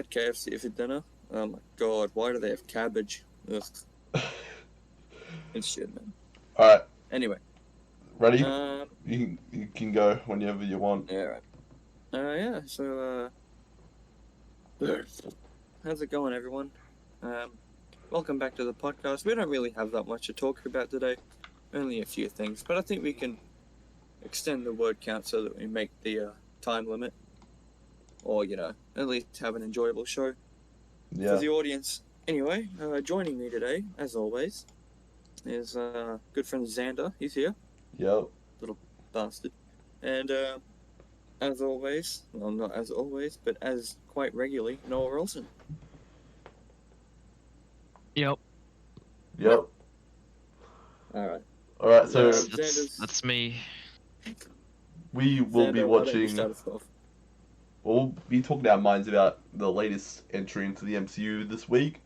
had KFC for dinner. Oh my god, why do they have cabbage? Ugh, it's shit, man. All right, Anyway, ready? um, You can go whenever you want. yeah, right. Yeah. So, how's it going, everyone? Welcome back to the podcast. We don't really have that much to talk about today, only a few things, but I think we can extend the word count so that we make the time limit, or at least have an enjoyable show for Yeah. the audience. Anyway, joining me today, as always, is good friend Xander. He's here, Yep. little bastard. And as always, well, not as always, but as quite regularly, Noah Rolson. Yep, Yep. All right. All right. So that's me. we will be Xander, why don't you watching. start us off? We'll be talking our minds about the latest entry into the MCU this week.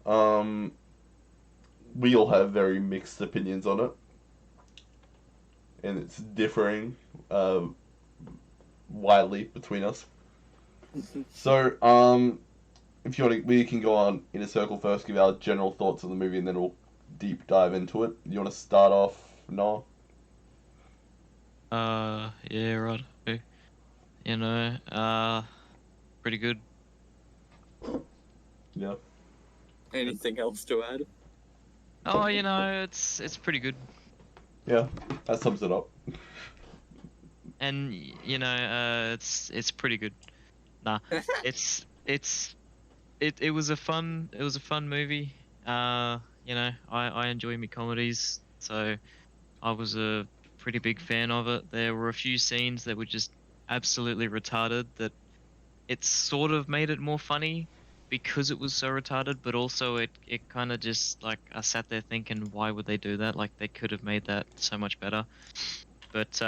Um, we all have very mixed opinions on it, and it's differing widely between us. So, if you want to, we can go on in a circle first, give our general thoughts on the movie, and then we'll deep dive into it. You want to start off, Noah? Yeah, right. You know, pretty good. Yeah. Anything else to add? Oh, it's pretty good. Yeah, that sums it up. And it's pretty good. Nah, it was a fun movie. I enjoy me comedies, so I was a pretty big fan of it. There were a few scenes that were just absolutely retarded that it sort of made it more funny because it was so retarded, but also it kind of just like I sat there thinking, why would they do that? Like they could have made that so much better. But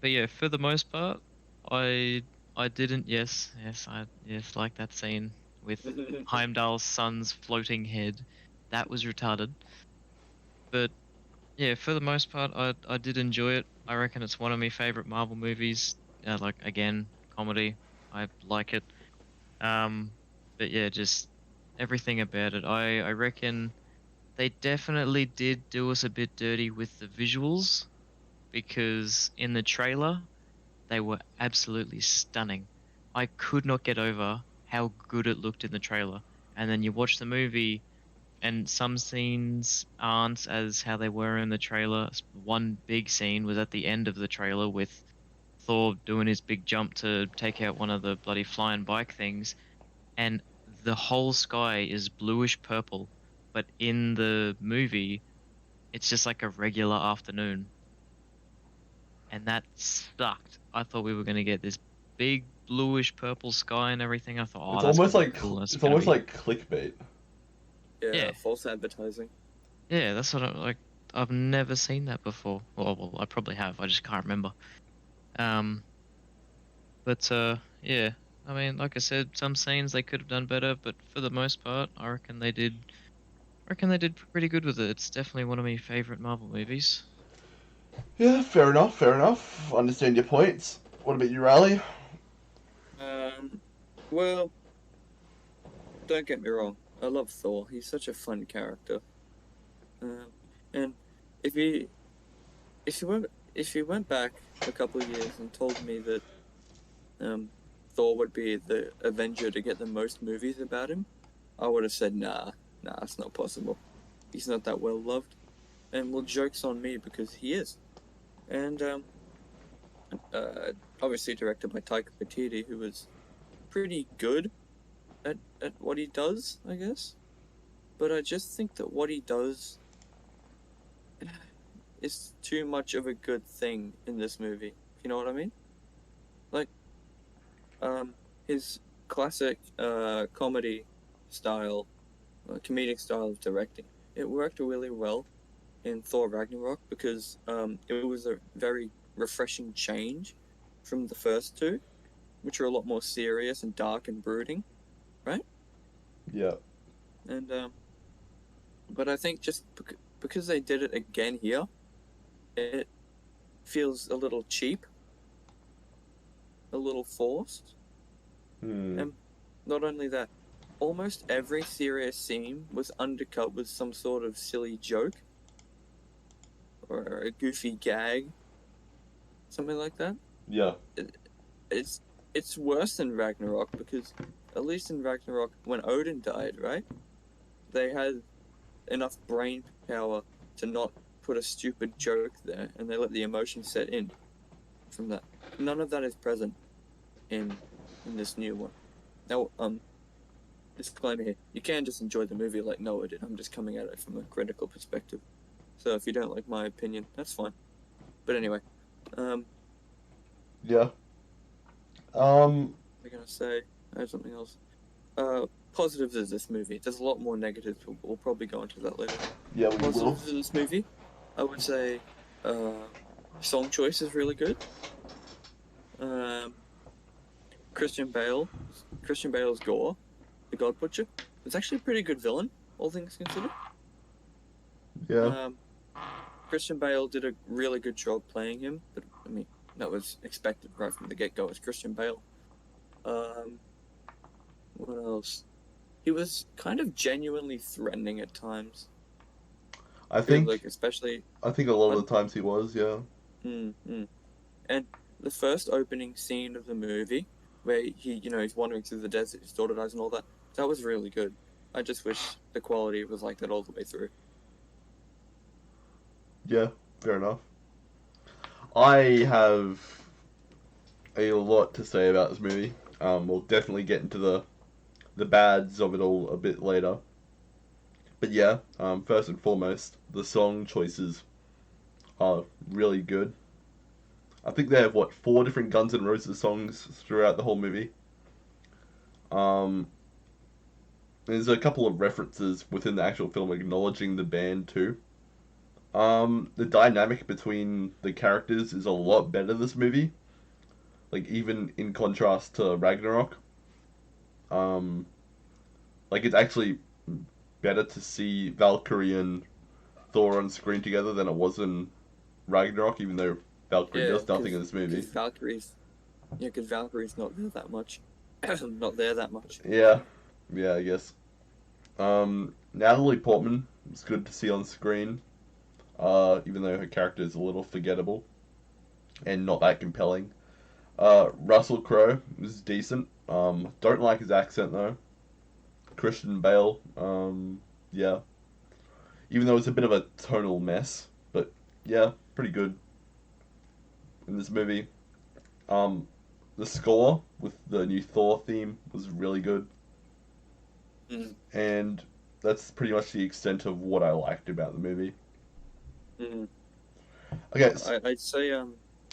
yeah, for the most part, I didn't. Yes, like that scene with Heimdall's son's floating head. That was retarded. But yeah, for the most part, I did enjoy it. I reckon it's one of my favorite Marvel movies. Like again, comedy. I like it. Um, but yeah, just everything about it. I reckon they definitely did do us a bit dirty with the visuals because in the trailer they were absolutely stunning. I could not get over how good it looked in the trailer. And then you watch the movie and some scenes aren't as how they were in the trailer. One big scene was at the end of the trailer with Thor doing his big jump to take out one of the bloody flying bike things, and the whole sky is bluish purple, but in the movie, it's just like a regular afternoon, and that sucked. I thought we were gonna get this big bluish purple sky and everything. I thought, oh, It's that's almost gonna be like cool. That's it's gonna almost be like clickbait. Yeah, yeah, false advertising. yeah. That's what I like. I've never seen that before. Well, I probably have. I just can't remember. Um, but yeah. I mean, like I said, some scenes they could have done better, but for the most part, I reckon they did pretty good with it. It's definitely one of my favorite Marvel movies. Yeah, fair enough. Fair enough. Understand your points. What about you, Riley? Well, don't get me wrong. I love Thor. He's such a fun character. And if you if you went if you went back a couple of years and told me that Thor would be the Avenger to get the most movies about him, I would have said nah, it's not possible. He's not that well loved. And well, joke's on me because he is. And obviously directed by Taika Waititi, who is pretty good at what he does, I guess. But I just think that what he does is too much of a good thing in this movie. If you know what I mean? Like, his classic comedy style, comedic style of directing, it worked really well in Thor Ragnarok because it was a very refreshing change from the first two, which are a lot more serious and dark and brooding, right? Yeah. And but I think just because they did it again here, it feels a little cheap, a little forced. Hmm. Not only that, almost every serious scene was undercut with some sort of silly joke or a goofy gag, something like that. Yeah. It's it's worse than Ragnarok because at least in Ragnarok, when Odin died, right? They had enough brain power to not put a stupid joke there, and they let the emotion set in from that. None of that is present in this new one. Now, disclaimer here: you can just enjoy the movie like Noah did. I'm just coming at it from a critical perspective. So if you don't like my opinion, that's fine. But anyway, Yeah. I'm gonna say I have something else. Positives of this movie. There's a lot more negatives, but we'll probably go into that later. Yeah, we will. Positives of this movie, I would say, song choice is really good. Christian Bale's Gore, the God Butcher, is actually a pretty good villain, all things considered. Yeah. Christian Bale did a really good job playing him, but I mean, that was expected right from the get-go. It's Christian Bale. What else? He was kind of genuinely threatening at times. I think especially. I think a lot of the times he was, yeah. And the first opening scene of the movie, where he's wandering through the desert, his daughter dies, and all that. That was really good. I just wish the quality was like that all the way through. Yeah, fair enough. I have a lot to say about this movie. We'll definitely get into the bads of it all a bit later. But yeah, first and foremost, the song choices are really good. I think they have 4 different Guns N' Roses songs throughout the whole movie. There's a couple of references within the actual film acknowledging the band too. The dynamic between the characters is a lot better this movie. Like even in contrast to Ragnarok. Like it's actually better to see Valkyrie and Thor on screen together than it was in Ragnarok, even though Valkyrie does nothing in this movie. Because Valkyrie's not there that much. Not there that much. Yeah, I guess. Natalie Portman is good to see on screen, even though her character is a little forgettable and not that compelling. Russell Crowe is decent. Don't like his accent though. Christian Bale, yeah. Even though it's a bit of a tonal mess, but yeah, pretty good in this movie. The score with the new Thor theme was really good. Mm. And that's pretty much the extent of what I liked about the movie. Mm. Okay. So, I'd say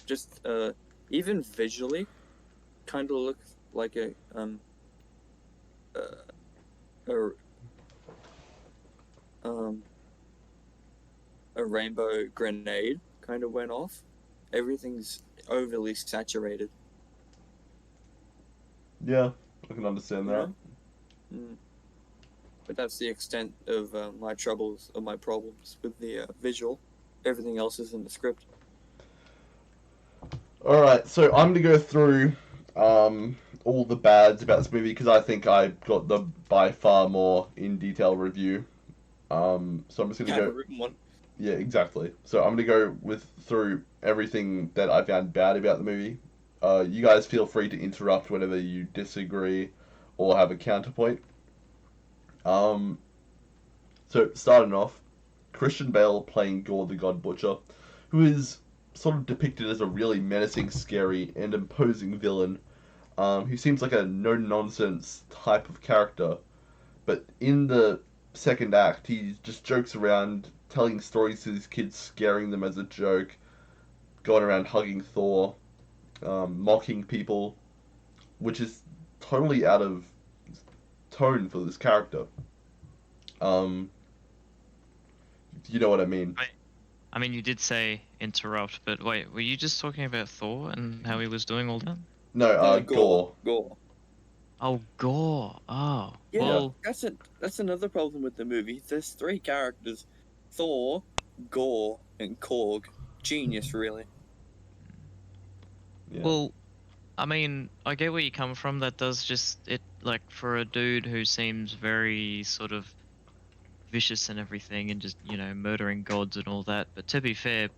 just even visually, kind of looks like a a rainbow grenade kind of went off. Everything's overly saturated. yeah, I can understand that. Mm. But that's the extent of my troubles or my problems with the visual. Everything else is in the script. Alright, so I'm gonna go through all the bads about this movie because I think I got the by far more in detail review. So I'm just gonna go. Written one. Yeah, exactly. So I'm gonna go through everything that I found bad about the movie. You guys feel free to interrupt whenever you disagree or have a counterpoint. So starting off, Christian Bale playing Gore the God Butcher, who is sort of depicted as a really menacing, scary, and imposing villain. Who seems like a no-nonsense type of character, but in the second act, he just jokes around, telling stories to his kids, scaring them as a joke, going around hugging Thor, mocking people, which is totally out of tone for this character. You know what I mean? I mean, you did say interrupt, but wait, were you just talking about Thor and how he was doing all that? No, Gore. Gore. Oh, Gore. Oh, Yeah, well, that's another problem with the movie. There's 3 characters: Thor, Gore, and Korg. Genius, really. Yeah. well, I mean, I get where you come from. That does like for a dude who seems very sort of vicious and everything, and just murdering gods and all that. But to be fair,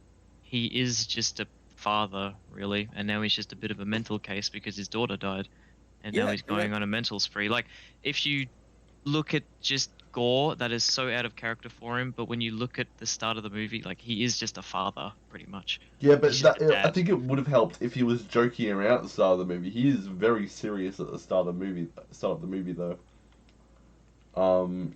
he is just a father, really, and now he's just a bit of a mental case because his daughter died, and now Yeah, he's and that going on a mental spree. Like, if you look at just Gore, that is so out of character for him. But when you look at the start of the movie, like he is just a father, pretty much. Yeah, He's but just a I dad. think it would have helped if he was joking around at the start of the movie. He is very serious at the start of the movie. Start of the movie, though. Um,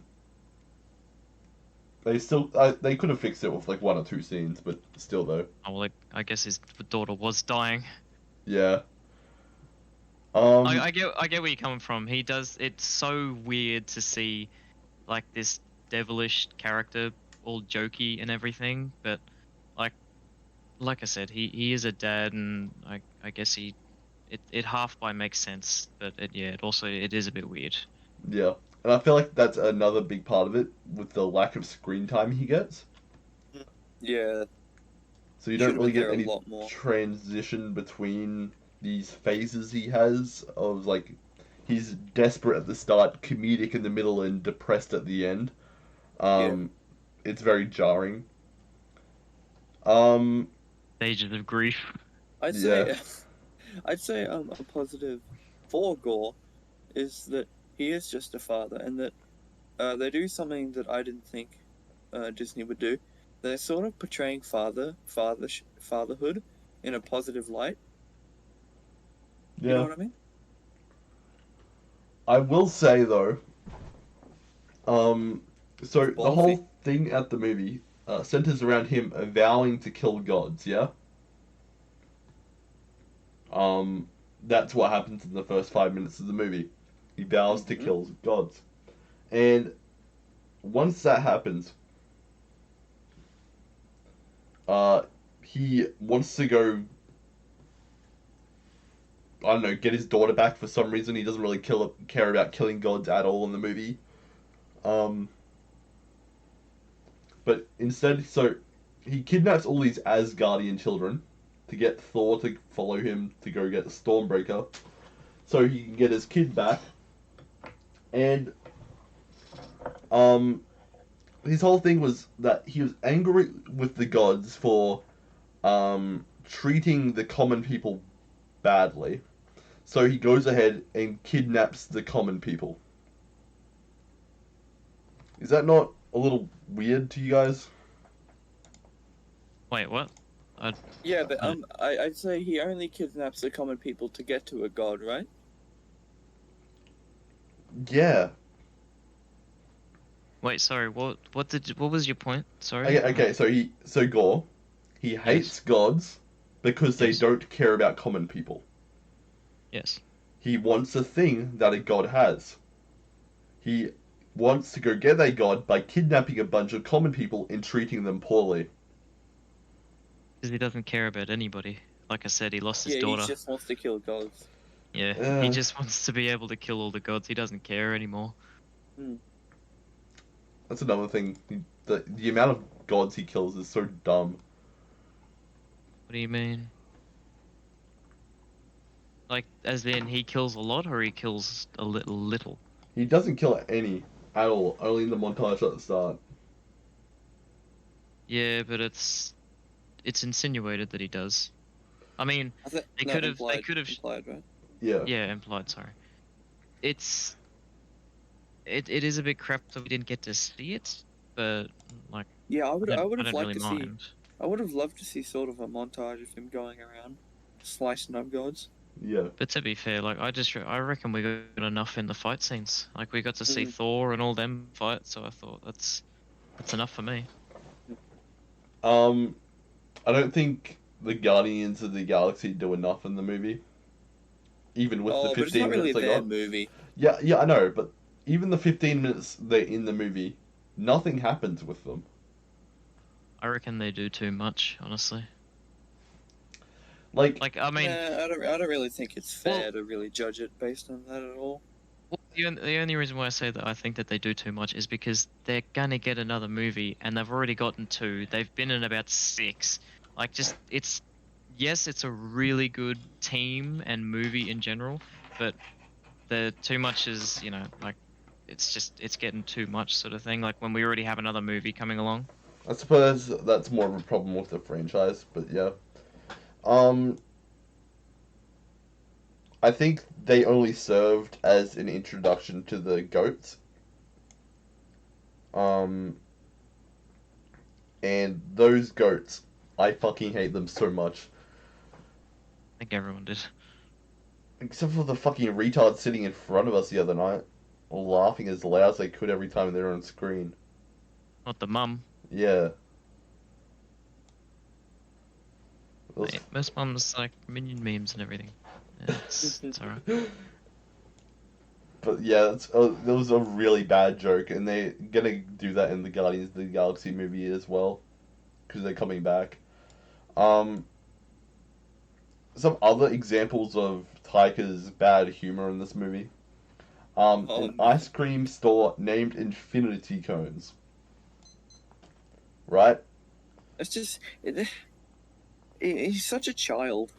they could have fixed it with like one or two scenes, but still, though. Oh, well, like, I guess his daughter was dying. Yeah. I, Um, I get I get where you're coming from. He does. It's so weird to see like this devilish character, all jokey and everything. But like like I said, he is a dad, and I guess it half by makes sense. But it also it is a bit weird. yeah, and I feel like that's another big part of it with the lack of screen time he gets. yeah, So you he don't should have really been get there a any lot more. transition between these phases he has of like he's desperate at the start, comedic in the middle, and depressed at the end. Yeah, Um, it's very jarring. Um, Stages of grief. I'd yeah, say, I'd say a positive for Gore is that he is just a father, and that they do something that I didn't think Disney would do. They're sort of portraying fatherhood in a positive light. You know yeah. what I mean? I will say though, um, It's so the ballsy. whole thing at the movie centers around him vowing to kill gods. Yeah. Um, that's what happens in the first 5 minutes of the movie. He vows to Mm-hmm. kill gods, and once that happens, uh, he wants to go. I don't know, get his daughter back for some reason. He doesn't really care about killing gods at all in the movie. Um, but instead, so he kidnaps all these Asgardian children to get Thor to follow him to go get Stormbreaker, so he can get his kid back. And um, his whole thing was that he was angry with the gods for treating the common people badly. So he goes ahead and kidnaps the common people. Is that not a little weird to you guys? Wait, what? I, Yeah, but I I'd say he only kidnaps the common people to get to a god, right? Yeah. wait. Sorry. What was your point? Sorry. Okay, okay, so Gore, he Yes. hates gods because they Yes. don't care about common people. Yes. He wants a thing that a god has. He wants to go get a god by kidnapping a bunch of common people and treating them poorly. Because he doesn't care about anybody. Like I said, he lost his Yeah, he daughter. just wants to kill gods. Yeah, he Uh, just wants to be able to kill all the gods. He doesn't care anymore. Hmm. that's another thing. The amount of gods he kills is so dumb. What do you mean? Like, as in he kills a lot, or he kills a little, little? He doesn't kill any at all, only in the montage at the start. Yeah, but it's insinuated that he does. I mean, I think they no could have, they implied, could have, implied, right? Yeah. yeah, implied. Sorry, it's it is a bit crap that we didn't get to see it, but like, Yeah, I I would have don't liked really to see. mind. I would have loved to see sort of a montage of him going around slicing up gods. Yeah. But to be fair, like I reckon we got enough in the fight scenes. Like we got to see Mm. Thor and all them fight, so I thought that's enough for me. Um, I don't think the Guardians of the Galaxy do enough in the movie, even with the Oh, but it's not 15 really minutes they their got. movie. Yeah, yeah, I know, but even the 15 minutes they're in the movie, nothing happens with them. I reckon they do too much, honestly. Like, Like I mean, Nah, I don't really think it's well, fair to really judge it based on that at all. the only reason why I say that I think that they do too much is because they're gonna get another movie and they've already gotten two. They've been in about six. Like just it's a really good team and movie in general, but the too much is, like it's getting too much sort of thing. Like when we already have another movie coming along. I suppose that's more of a problem with the franchise, but yeah. Um, I think they only served as an introduction to the goats. Um, and those goats, I fucking hate them so much. I think everyone did. Except for the fucking retard sitting in front of us the other night, laughing as loud as they could every time they're on screen. Not the mum. Yeah. It was... Mate, most mums like minion memes and everything. Yeah, it's alright. But yeah, that was a really bad joke, and they're gonna do that in the Guardians of the Galaxy movie as well, because they're coming back. Um, some other examples of Taika's bad humor in this movie. Oh An man, ice cream store named Infinity Cones. Right? it's just he's such a child.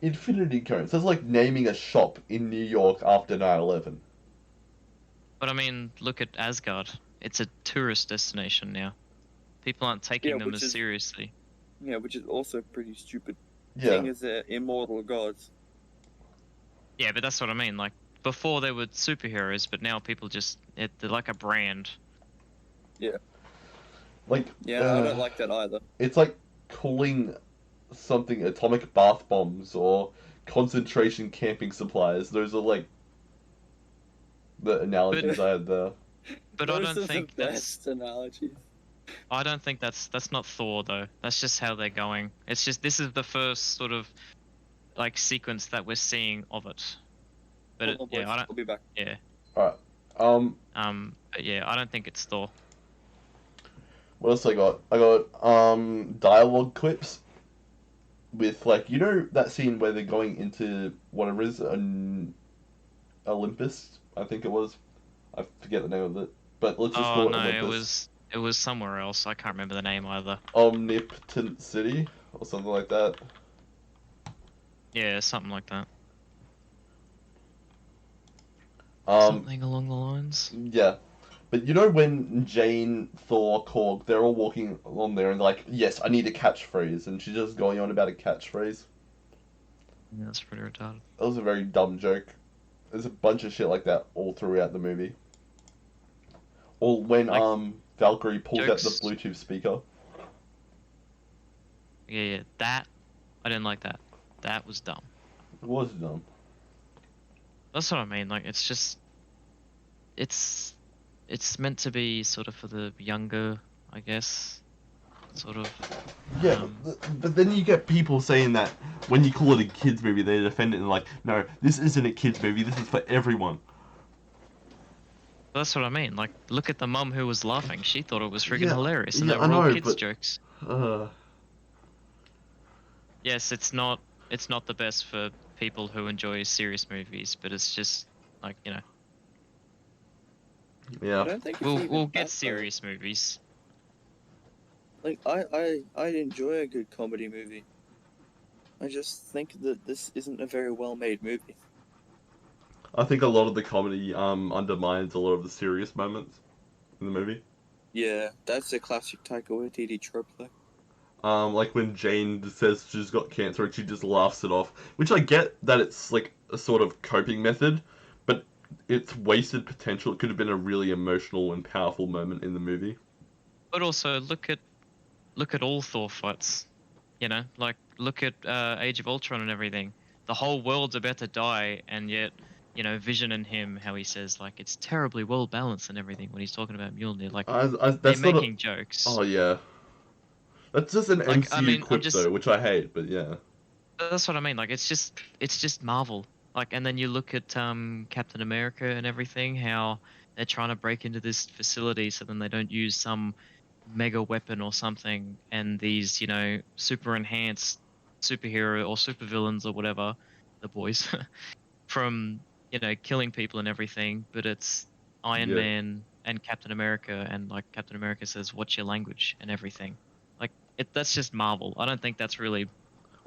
Infinity Cones. That's like naming a shop in New York after 9/11. But I mean, look at Asgard. It's a tourist destination now. People aren't taking Yeah, them as seriously. which is also pretty stupid. Yeah. Seeing as they're immortal gods. Yeah, but that's what I mean. Like before, they were superheroes, but now people they're like a brand. Like, Yeah, I don't like that either. it's like calling something atomic bath bombs or concentration camping supplies. Those are like the analogies I had there. But Those I don't are think the best analogies. I don't think that's not Thor though. That's just how they're going. It's just this is the first sort of like sequence that we're seeing of it. But Hold on, boys. yeah, I don't. I'll be back. Yeah. Alright. But yeah, I don't think it's Thor. What else I got? I got dialogue clips with like that scene where they're going into whatever it is an Olympus, I think it was. I forget the name of it, but let's just Oh call it no, Olympus. it was somewhere else. I can't remember the name either. Omnipotent City or something like that. Yeah, something like that. Um, Something along the lines. yeah. But when Jane, Thor, Korg, they're all walking along there and like, yes, I need a catchphrase, and she's just going on about a catchphrase. Yeah, that's pretty retarded. That was a very dumb joke. There's a bunch of shit like that all throughout the movie. Or when Like Valkyrie pulls out the jokes. Bluetooth speaker. Yeah, that I didn't like that. That was dumb. It was dumb. That's what I mean. Like it's meant to be sort of for the younger, I guess. Sort of. Yeah, but then you get people saying that when you call it a kids movie, they defend it and like, no, this isn't a kids movie. This is for everyone. That's what I mean. Like, look at the mum who was laughing. She thought it was freaking Yeah, hilarious, and yeah, they I were all know, kids' but- jokes. Uh, Yes, it's not the best for people who enjoy serious movies, but it's just like I yeah. don't think it's we'll even get that, though. serious movies. Like I enjoy a good comedy movie. I just think that this isn't a very well made movie. I think a lot of the comedy undermines a lot of the serious moments in the movie. Yeah, that's a classic Taika Waititi trope though. Like when Jane says she's got cancer and she just laughs it off, which I get that it's like a sort of coping method, but it's wasted potential. It could have been a really emotional and powerful moment in the movie. But also look at all Thor fights. Like look at Age of Ultron and everything. The whole world's about to die, and yet Vision and him, how he says like it's terribly well balanced and everything when he's talking about Mjolnir. Like they're That's not making jokes. Oh yeah, that's just an Like, I MCU mean, quip though, which I hate. But yeah, That's what I mean. Like it's just Marvel. Like, and then you look at Captain America and everything, how they're trying to break into this facility so then they don't use some mega weapon or something, and these super enhanced superhero or supervillains or whatever, the boys, from killing people and everything, but it's Iron Yeah. Man and Captain America, and like Captain America says, "What's your language?" and everything. Like that's just Marvel. I don't think that's really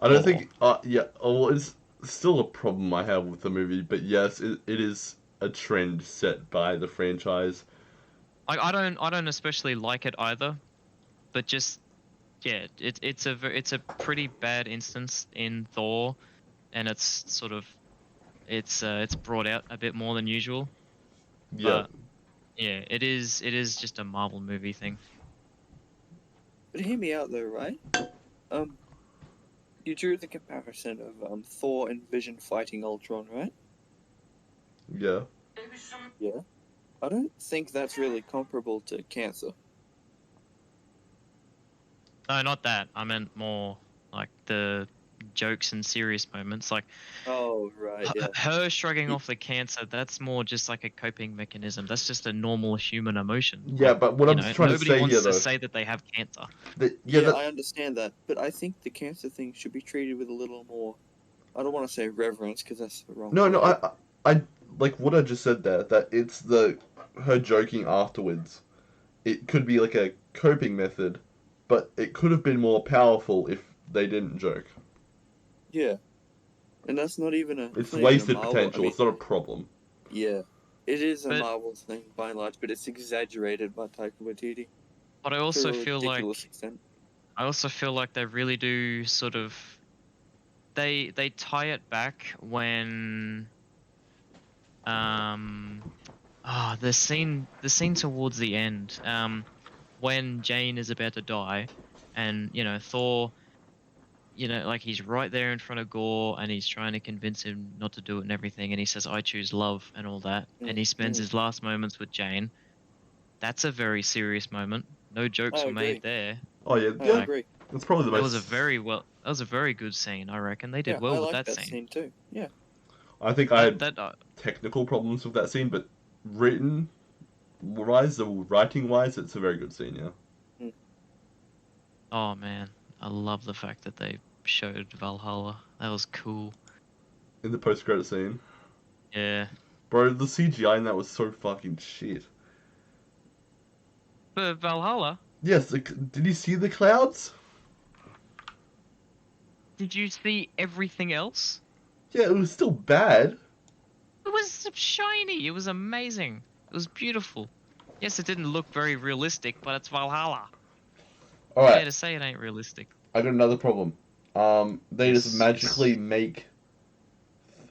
I don't Thor. think. Yeah. Oh, it's still a problem I have with the movie, but yes, it is a trend set by the franchise. I don't especially like it either, but just yeah, it's a pretty bad instance in Thor, and it's sort of it's brought out a bit more than usual. Yeah, But yeah, it is just a Marvel movie thing. But hear me out though, right? Um, you drew the comparison of Thor and Vision fighting Ultron, right? yeah. Yeah. I don't think that's really comparable to cancer. No, not that. I meant more like the jokes and serious moments. Like Oh, right, yeah. her shrugging Y- off the cancer, that's more just like a coping mechanism. That's just a normal human emotion. Yeah, Like, but what I'm trying to nobody say here, wants to though, say that they have cancer. yeah, Yeah, that I understand that, but I think the cancer thing should be treated with a little more. I don't want to say reverence because that's the wrong no, no, word. I like what I just said there. That it's the her joking afterwards. It could be like a coping method, but it could have been more powerful if they didn't joke. Yeah, and It's that's not even a wasted Marvel. I potential. mean, It's not a problem. yeah, it is a But Marvel thing by and large, but it's exaggerated by Taika Waititi but to a ridiculous extent. I also feel like they really do sort of they tie it back when um the scene towards the end when Jane is about to die, and Thor, like he's right there in front of Gore and he's trying to convince him not to do it and everything, and he says I choose love and all that, and he spends Mm. his last moments with Jane. That's a very serious moment. No I jokes were made agree. there. Oh yeah, I yeah. Like agree. That's probably the most. that was a very good scene. I reckon they did Yeah, I well with like that that scene. scene too. Yeah. I think I That had that technical problems with that scene, but written wise, the writing wise, it's a very good scene. Yeah. Mm. Oh man, I love the fact that they showed Valhalla. That was cool. In the post credit scene, Yeah. bro, the CGI in that was so fucking shit. But Valhalla, Yes, did you see the clouds? did you see everything else? Yeah, it was still bad. It was shiny. It was amazing. It was beautiful. Yes, it didn't look very realistic, but it's Valhalla. All You right, dare to say it ain't realistic? I got another problem. They just Yes, magically yes. make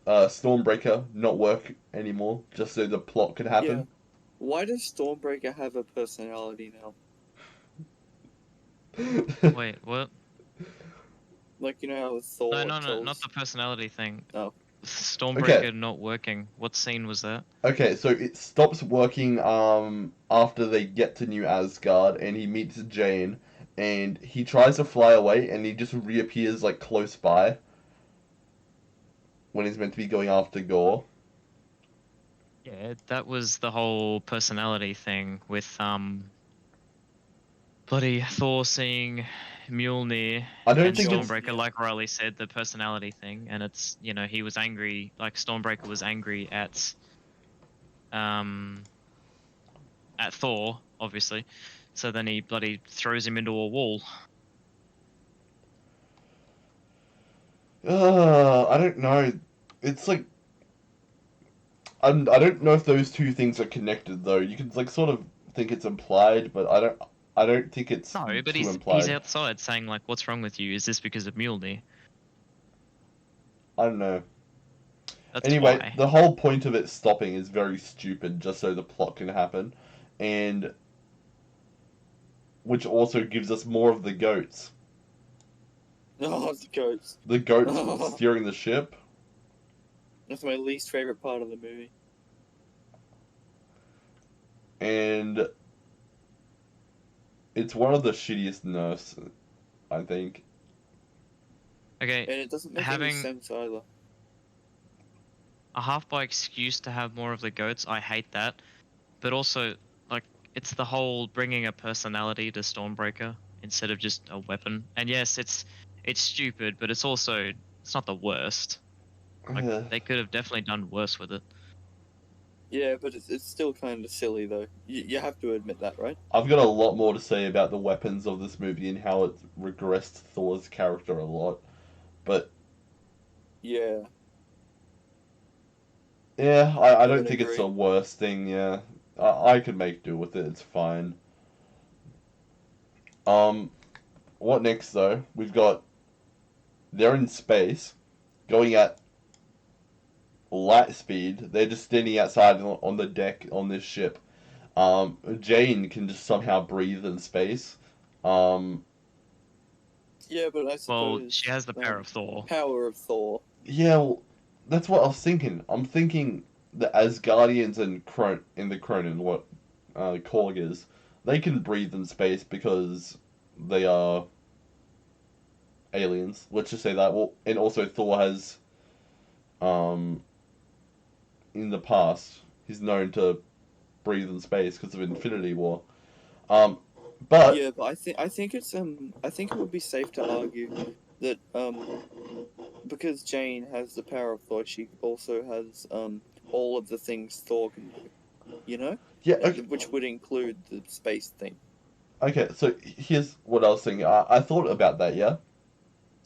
Stormbreaker not work anymore, just so the plot could Yeah. happen. Why does Stormbreaker have a personality now? Wait, what? Like, you know how No, Thor no, no, not tells. the personality thing. Oh. Okay, Stormbreaker not working. What scene was that? okay, so it stops working after they get to New Asgard and he meets Jane and he tries to fly away and he just reappears like close by when he's meant to be going after Gore. Yeah, that was the whole personality thing with bloody Thor seeing Mjolnir I don't and think it's Stormbreaker, Yeah. like Riley said, the personality thing, and it's he was angry, like Stormbreaker was angry um at Thor, obviously. So then he bloody throws him into a wall. I don't know. It's like I don't know if those two things are connected though. You can like sort of think it's implied, but I don't think it's No, but too he's implied. outside saying like, "What's wrong with you? Is this because of Mjolnir?" I don't know. That's Anyway, why. the whole point of it stopping is very stupid, just so the plot can happen, and which also gives us more of the goats. Oh, the goats. The goats Oh, steering the ship, that's my least favorite part of the movie. and it's one of the shittiest nerfs, I think. Okay, And it doesn't make any having sense either. a half by excuse to have more of the goats, I hate that. But also, like, it's the whole bringing a personality to Stormbreaker instead of just a weapon. And yes, it's stupid, but it's not the worst. Like they could have definitely done worse with it. Yeah, but it's still kind of silly though. You have to admit that, right? I've got a lot more to say about the weapons of this movie and how it regressed Thor's character a lot, but Yeah. Yeah, I I don't would think it's agree. the worst thing. Yeah, I could make do with it. It's fine. Um, what next though? We've got they're in space, going at light speed. They're just standing outside on the deck on this ship. Jane can just somehow breathe in space. Um, Yeah, but I Well, she suppose has the power of Thor. power of Thor. yeah, well, that's what I was thinking. I'm thinking the Asgardians and in the Cronin, what Korg is, they can breathe in space because they are aliens. Let's just say that. Well, and also Thor has, um, in the past, he's known to breathe in space because of Infinity War. Um, but Yeah, but I think it would be safe to argue that because Jane has the power of Thor, she also has all of the things Thor can do. You know, yeah, okay, which would include the space thing. okay. So here's what I was thinking. I thought about that, yeah,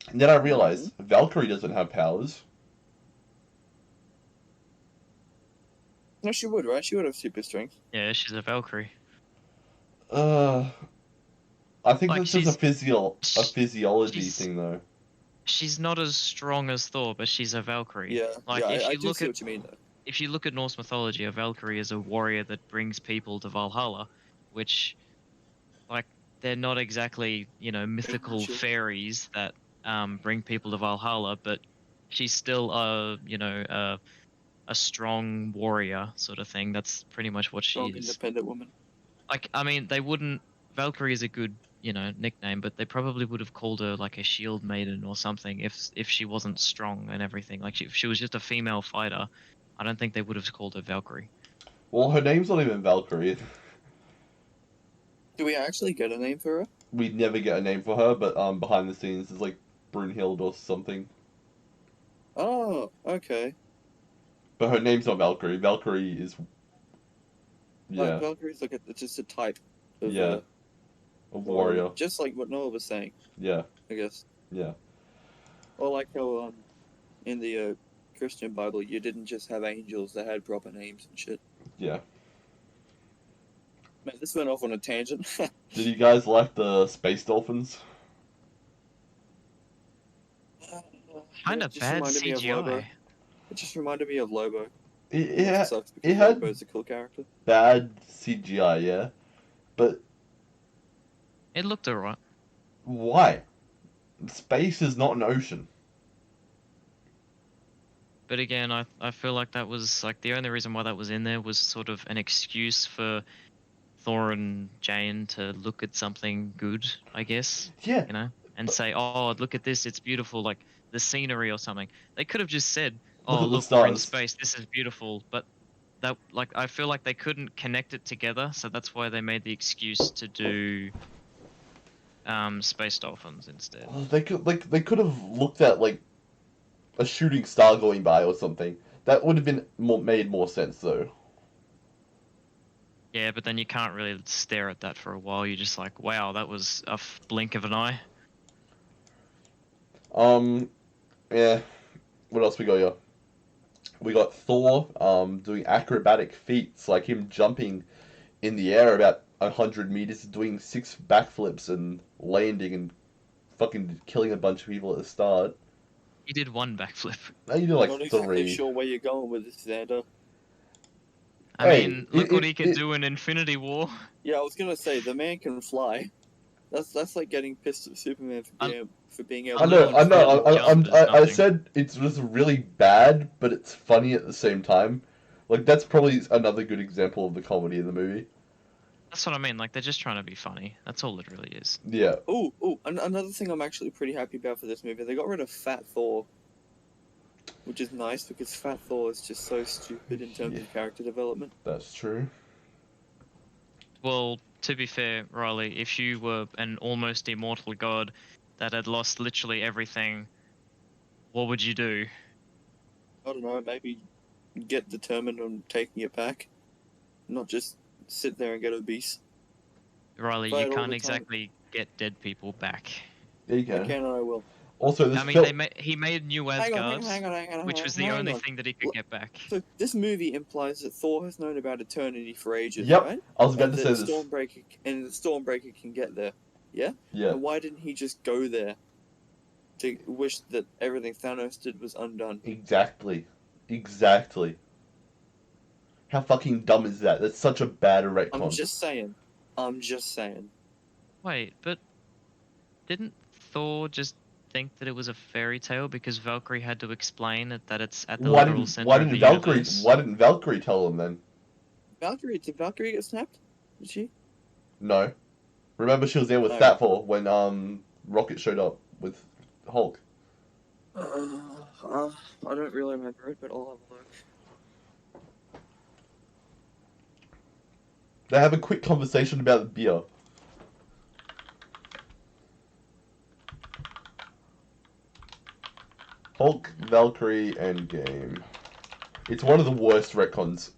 and then I Hmm. realized Valkyrie doesn't have powers. No, she would, right? She would have super strength. Yeah, she's a Valkyrie. Uh, I think Like that's just a sh- physiology she's thing, though. she's not as strong as Thor, but she's a Valkyrie. Yeah, yeah, Like I do see what you mean though. if you look at Norse mythology, a Valkyrie is a warrior that brings people to Valhalla, which like they're not exactly, mythical Angel. fairies that bring people to Valhalla, but she's still a strong warrior sort of thing. That's pretty much what she Strong, is. independent woman. Like, I mean, they wouldn't. Valkyrie is a good, nickname, but they probably would have called her like a shield maiden or something if she wasn't strong and everything. Like, if she was just a female fighter, I don't think they would have called her Valkyrie. Well, her name's not even Valkyrie. Do we actually get a name for her? We never get a name for her, but behind the scenes it's like Brunhild or something. Oh, okay. But her name's not Valkyrie. Valkyrie is Like yeah, Valkyrie's like it's just a type of yeah, a warrior, warrior. just like what Noah was saying, Yeah, I guess. yeah, Or like how in the Christian Bible you didn't just have angels that had proper names and shit. yeah. Man, this went off on a tangent. Did you guys like the space dolphins? Kind It of just bad reminded me of Lobo. CGI. It just reminded me of Lobo, It, which it, sucks it because had Lobo's a cool character. bad CGI, yeah, but It looked alright. why? Space is not an ocean. But again, I feel like that was like the only reason why that was in there was sort of an excuse for Thor and Jane to look at something good, I guess, Yeah, and but say, "Oh, look at this, it's beautiful," like the scenery or something. They could have just said, look "Oh, at the look, we're in stars. space, this is beautiful," but that like I feel like they couldn't connect it together, so that's why they made the excuse to do space dolphins instead. They could have looked at like a shooting star going by or something. That would have been made more sense though. Yeah, but then you can't really stare at that for a while. You're just like, "Wow, that was a blink of an eye." Um, yeah. What else we got here? We got Thor doing acrobatic feats like him jumping in the air about 100 meters, doing 6 backflips and landing and fucking killing a bunch of people at the start. He did one backflip. Now you do like Not exactly 3. sure where you're going with this, Xander. I Hey, mean, look what he could do in Infinity War. Yeah, I was gonna say the man can fly. That's like getting pissed at Superman A, for being a able to little I know. control unfairly light jump speed. is I nothing. said it's just really bad, but it's funny at the same time. Like that's probably another good example of the comedy in the movie. That's what I mean. Like they're just trying to be funny. That's all it really is. Yeah, Another thing I'm actually pretty happy about for this movie, they got rid of Fat Thor, which is nice because Fat Thor is just so stupid in terms yeah, of character development. that's true. Well, to be fair, Riley, if you were an almost immortal god that had lost literally everything, what would you do? I don't know, maybe get determined on taking it back, not just sit there and get obese. Riley, If I you had all can't the time, exactly get dead people back. Yeah, you I can. can and I will. Also, this I mean, film. he made New Hang on, Asgard, hang on, which was the hang only on. thing that he could get back. So this movie implies that Thor has known about eternity for ages, Yep, right? I was about And to that say this. the Stormbreaker can get there. Yeah? Yeah, And why didn't he just go there to wish that everything Thanos did was undone? exactly. Exactly. How fucking dumb is that? That's such a bad I'm retcon. just saying. I'm just saying. Wait, but didn't Thor just think that it was a fairy tale because Valkyrie had to explain that it's at the literal Why center of didn't the Valkyrie universe? why didn't Valkyrie tell him then? Did Valkyrie get snapped? Did she? No. Remember she was there with No. Fat Thor when Rocket showed up with Hulk. I don't really remember it, but I'll have a look. They have a quick conversation about the beer. Hulk, Valkyrie, Endgame. It's one of the worst retcons.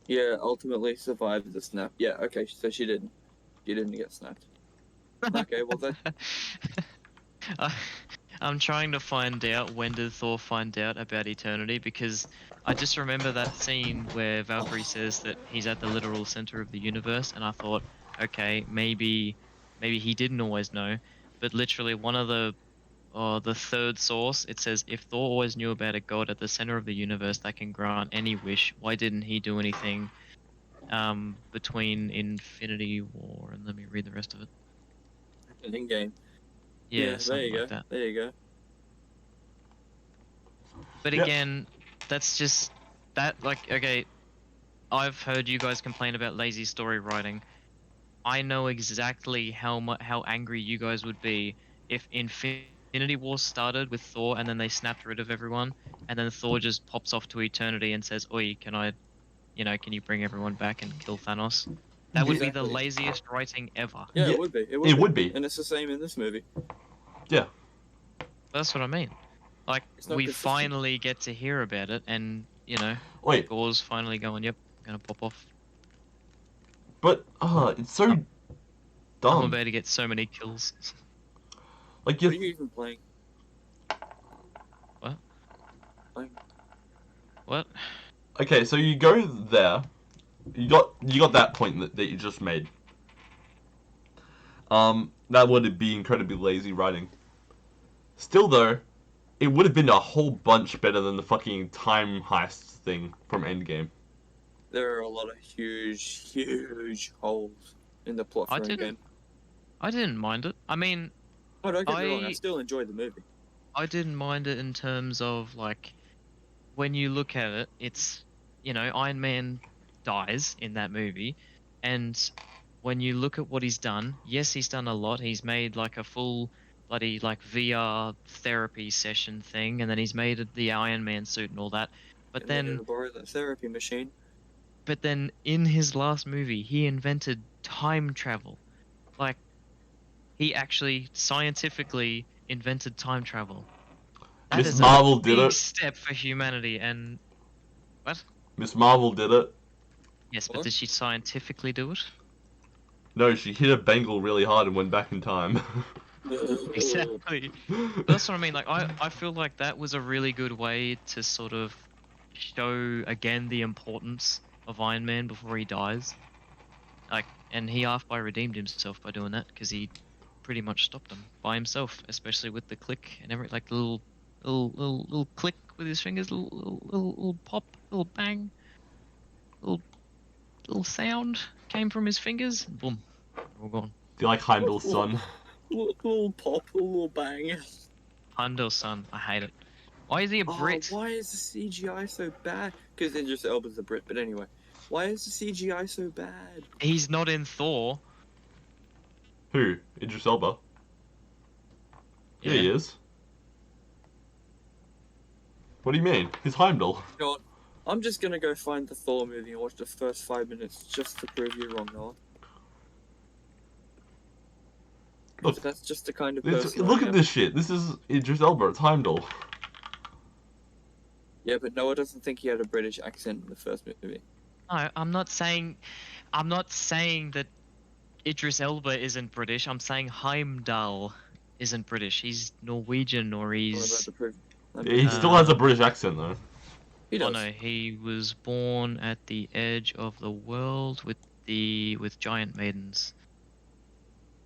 Yeah, ultimately survived the snap. Yeah, okay, so she didn't. She didn't get snapped. Okay, well then. I- I'm trying to find out when did Thor find out about eternity because I just remember that scene where Valkyrie says that he's at the literal center of the universe, and I thought, okay, maybe he didn't always know, but literally one of the third source, it says if Thor always knew about a god at the center of the universe that can grant any wish, why didn't he do anything between Infinity War? And let me read the rest of it. An in-game. Yeah, Yeah, there something you like go. that. There you go. But Yep. again, that's just that like okay, I've heard you guys complain about lazy story writing. I know exactly how angry you guys would be if Infinity War started with Thor and then they snapped rid of everyone and then Thor just pops off to eternity and says, "Oi, can you bring everyone back and kill Thanos?" That would be the Exactly. laziest writing ever. Yeah, Yeah, it would be. It would it be. would be. And it's the same in this movie. Yeah. That's what I mean. Like It's not we consistent. finally get to hear about it and, Wait, Gore's finally going, "Yep, gonna pop off." but it's so I'm dumb. about to get so many kills. Like What are you. you even playing? What? Playing? What? Okay, so you go there. You got that point that you just made. That would be incredibly lazy writing. Still though, it would have been a whole bunch better than the fucking time heist thing from Endgame. There are a lot of huge holes in the plot I for didn't Endgame. I didn't mind it. I mean, Oh, don't get me wrong. I I still enjoyed the movie. I didn't mind it in terms of like when you look at it, it's Iron Man dies in that movie, and when you look at what he's done, yes, he's done a lot. He's made like a full bloody like VR therapy session thing, and then he's made the Iron Man suit and all that. But And needed then to borrow that therapy machine. but then in his last movie, he invented time travel. Like he actually scientifically invented time travel. That Miss is a Marvel did big it. step for humanity. And what? Miss Marvel did it. Yes, but What? did she scientifically do it? No, she hit a bangle really hard and went back in time. Exactly. That's what I mean. Like, I feel like that was a really good way to sort of show again the importance of Iron Man before he dies. Like, and he halfway redeemed himself by doing that because he pretty much stopped him by himself, especially with the click and like the little click with his fingers, little pop, little bang, little little sound came from his fingers. Boom, we're all gone. Do you like Heimdall's son? Little pop, a little bang. Heimdall's son, I hate it. Why is he a Oh, Brit? why is the CGI so bad? Because Idris Elba's a Brit, but anyway. Why is the CGI so bad? He's not in Thor. Who? Idris Elba? Yeah, Yeah. he is. What do you mean? He's Heimdall. You know what? I'm just gonna go find the Thor movie and watch the first 5 minutes just to prove you wrong, Noah. Look, That's just the kind of person look I at am. this shit. This is Idris Elba. It's Heimdall. Yeah, but Noah doesn't think he had a British accent in the first movie. No, I'm not saying that Idris Elba isn't British. I'm saying Heimdall isn't British. He's Norwegian or What about he's. the proof? He still has a British accent though. He Oh does. no, he was born at the edge of the world with giant maidens.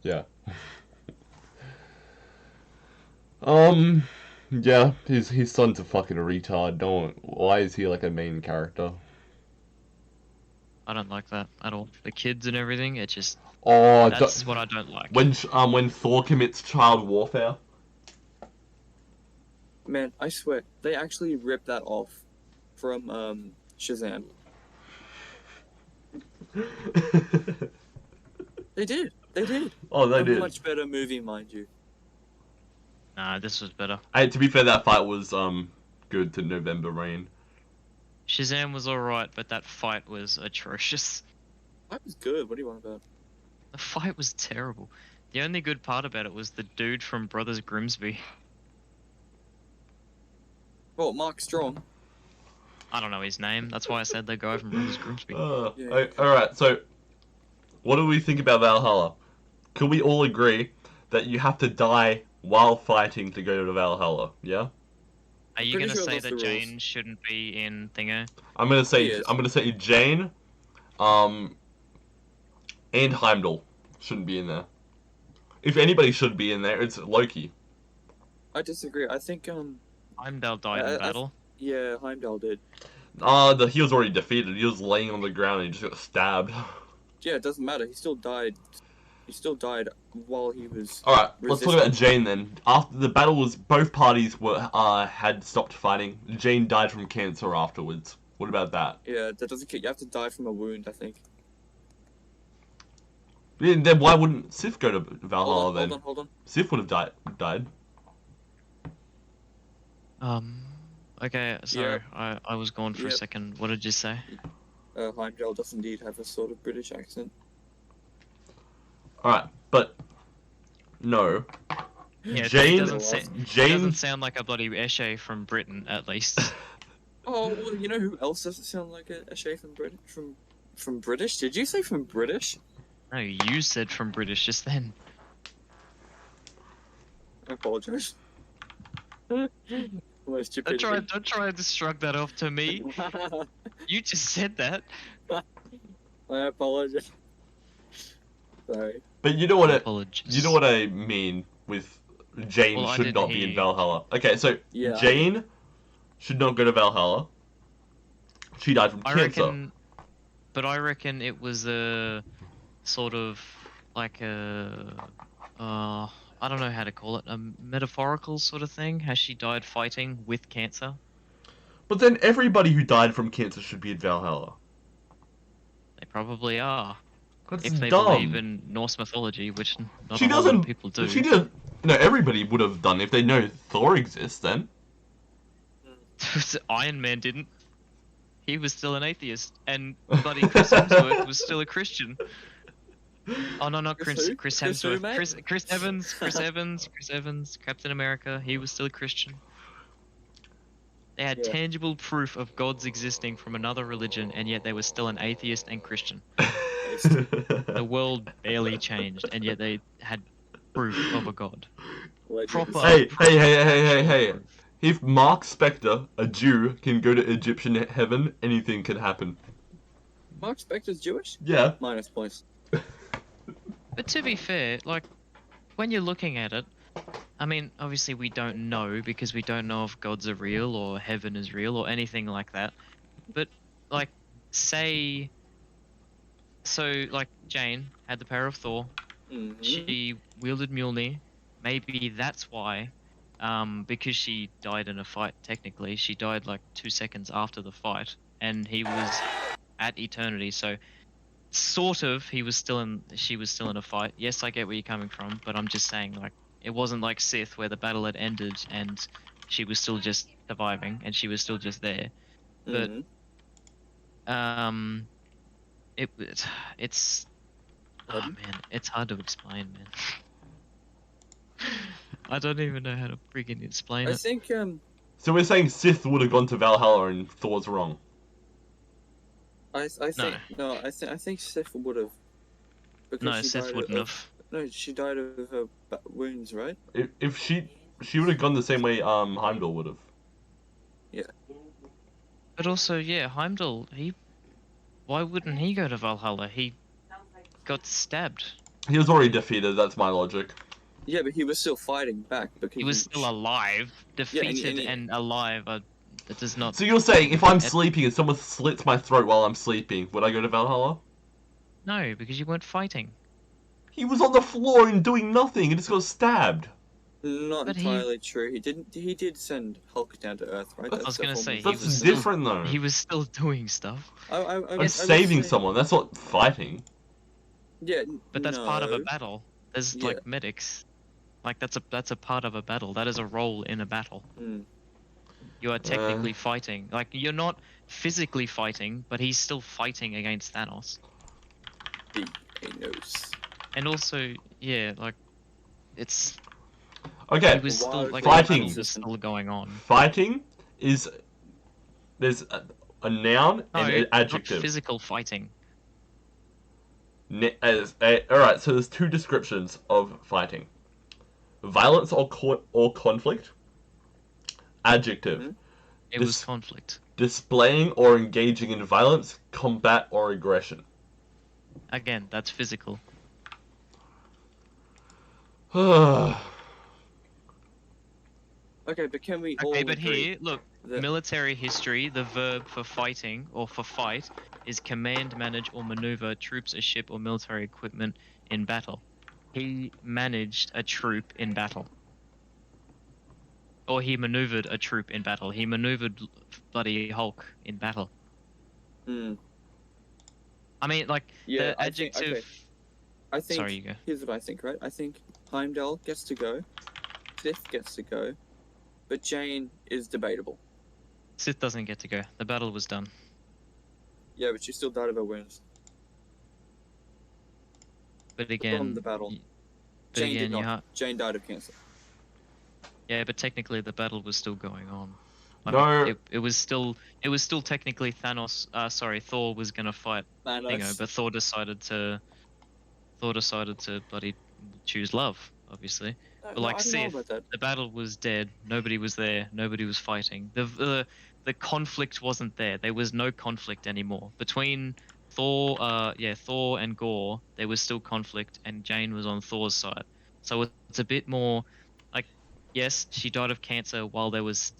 Yeah. Yeah, his son's a fucking retard. Don't. Why is he like a main character? I don't like that at all. The kids and everything, it just Oh, that's what I don't like. when Thor commits child warfare. Man, I swear, they actually ripped that off from Shazam. They did. They did. Oh, they A did. much better movie, mind you. Nah, this was better. Hey, to be fair, that fight was good to November Rain. Shazam was alright, but that fight was atrocious. That was good. What do you want about? The fight was terrible. The only good part about it was the dude from Brothers Grimsby. Oh, Mark Strong. I don't know his name. That's why I said the guy from Brothers Grimsby. Yeah. Alright, so what do we think about Valhalla? Can we all agree that you have to die while fighting to go to Valhalla? Yeah? Are you pretty gonna sure say that's that the rules. Jane shouldn't be in Thingo? I'm gonna He is. say Jane, and Heimdall shouldn't be in there. If anybody should be in there, it's Loki. I disagree. I think Heimdall died I- in I- battle. yeah, Heimdall did. He was already defeated. He was laying on the ground and he just got stabbed. Yeah, it doesn't matter. He still died. He still died while he was. Alright, let's talk about resisting. Jane then. After the battle was, both parties were had stopped fighting. Jane died from cancer afterwards. What about that? Yeah, that doesn't. You have to die from a wound, I think. Yeah, then why wouldn't Sif go to Valhalla Hold on, then? hold on. Sif would have died. Okay, sorry, I was gone for a Yep. second. What did you say? Heimdall does indeed have a sort of British accent. Alright, but no. Yeah, Jane, he doesn't, he Jane, doesn't sound like a bloody Eshe from Britain, at least. Oh, well, you know who else doesn't sound like a Shay from from British? Did you say from British? No, you said from British just then. I apologize. My stupidity. Don't try to shrug that off to me. You just said that. I apologize. Sorry. but you know what Apologies. you know what I mean with Jane Well, I should didn't not be hear in you. Valhalla. Okay, so Yeah. Jane should not go to Valhalla. She died from I cancer. reckon it was a sort of like I don't know how to call it, a metaphorical sort of thing. How she died fighting with cancer. But then everybody who died from cancer should be in Valhalla. They probably are. That's If they dumb. believe in Norse mythology, which not She a whole lot doesn't. of people do. She didn't. No, everybody would have done if they know Thor exists. Then Iron Man didn't. He was still an atheist, and bloody Chris Hemsworth was still a Christian. Oh no, not Chris who? Chris Chris who, Hemsworth. mate? Chris Evans, Captain America. He was still a Christian. They had Yeah. tangible proof of gods existing from another religion, and yet they were still an atheist and Christian. The world barely changed, and yet they had proof of a god. Legends. Proper. Hey. If Mark Spector, a Jew, can go to Egyptian heaven, anything can happen. Mark Spector's Jewish? Yeah. Minus points. But to be fair, like, when you're looking at it, I mean, obviously we don't know because we don't know if gods are real or heaven is real or anything like that. But, like, say... So, like, Jane had the power of Thor. Mm-hmm. She wielded Mjolnir. Maybe that's why, because she died in a fight, technically. She died, like, 2 seconds after the fight. And he was at eternity, so... Sort of, she was still in a fight. Yes, I get where you're coming from, but I'm just saying, like, it wasn't like Sith where the battle had ended and she was still just surviving and she was still just there. But Mm-hmm. it's oh Pardon? man, it's hard to explain, man. I don't even know how to freaking explain I it. think So we're saying Sith would have gone to Valhalla and Thor's wrong. I think I think Sif would have. No, Sith wouldn't have. No, she died of her wounds, right? If she would have gone the same way Heimdall would have. Yeah. But also, yeah, Heimdall, why wouldn't he go to Valhalla? He got stabbed. He was already defeated. That's my logic. Yeah, but he was still fighting back He because was still alive, yeah, and defeated and alive. That does not. So you're saying if I'm It- sleeping and someone slits my throat while I'm sleeping, would I go to Valhalla? No, because you weren't fighting. He was on the floor and doing nothing and just got stabbed. not But he, entirely true. He didn't. He did send Hulk down to Earth, right? That's- I was gonna the say, form he of was That's still, different though. he was still doing stuff. I I'm would saving say- someone. That's not fighting. Yeah, But that's part of a no. battle. There's Yeah. like medics. Like that's a part of a battle. That is a role in a battle. Mm. You are technically fighting. Like you're not physically fighting, but he's still fighting against Thanos. He knows. And also, yeah, like it's Okay, he was still like Fighting. the battle was still going on. fighting is there's a noun No, and an not adjective. physical fighting. Alright, so there's two descriptions of fighting: violence or conflict. Adjective: Mhm. It was conflict. displaying or engaging in violence, combat, or aggression. Again, that's physical. Okay, but can we all Okay, but agree here, look, that military history, the verb for fighting or for fight is command, manage, or maneuver troops, a ship, or military equipment in battle. He managed a troop in battle. Or he maneuvered a troop in battle. He maneuvered bloody Hulk in battle. Mm, I mean, like, yeah, the adjective. I think Sorry, you go. here's what I think, right? I think Heimdall gets to go, Sith gets to go, but Jane is debatable. Sith doesn't get to go. The battle was done. Yeah, but she still died of her wounds But again. from the battle. But Jane again, did you not. Jane died of cancer. Yeah, but technically the battle was still going on. Like, No. it was still technically Thanos. Sorry, Thor was gonna fight Thingo, but Thor decided to bloody choose love, obviously. But like I don't know Sith, about that. the battle was dead. Nobody was there. Nobody was fighting. The conflict wasn't there. There was no conflict anymore between Thor. Thor and Gore. There was still conflict, and Jane was on Thor's side. So it's a bit more like, yes, she died of cancer while there was,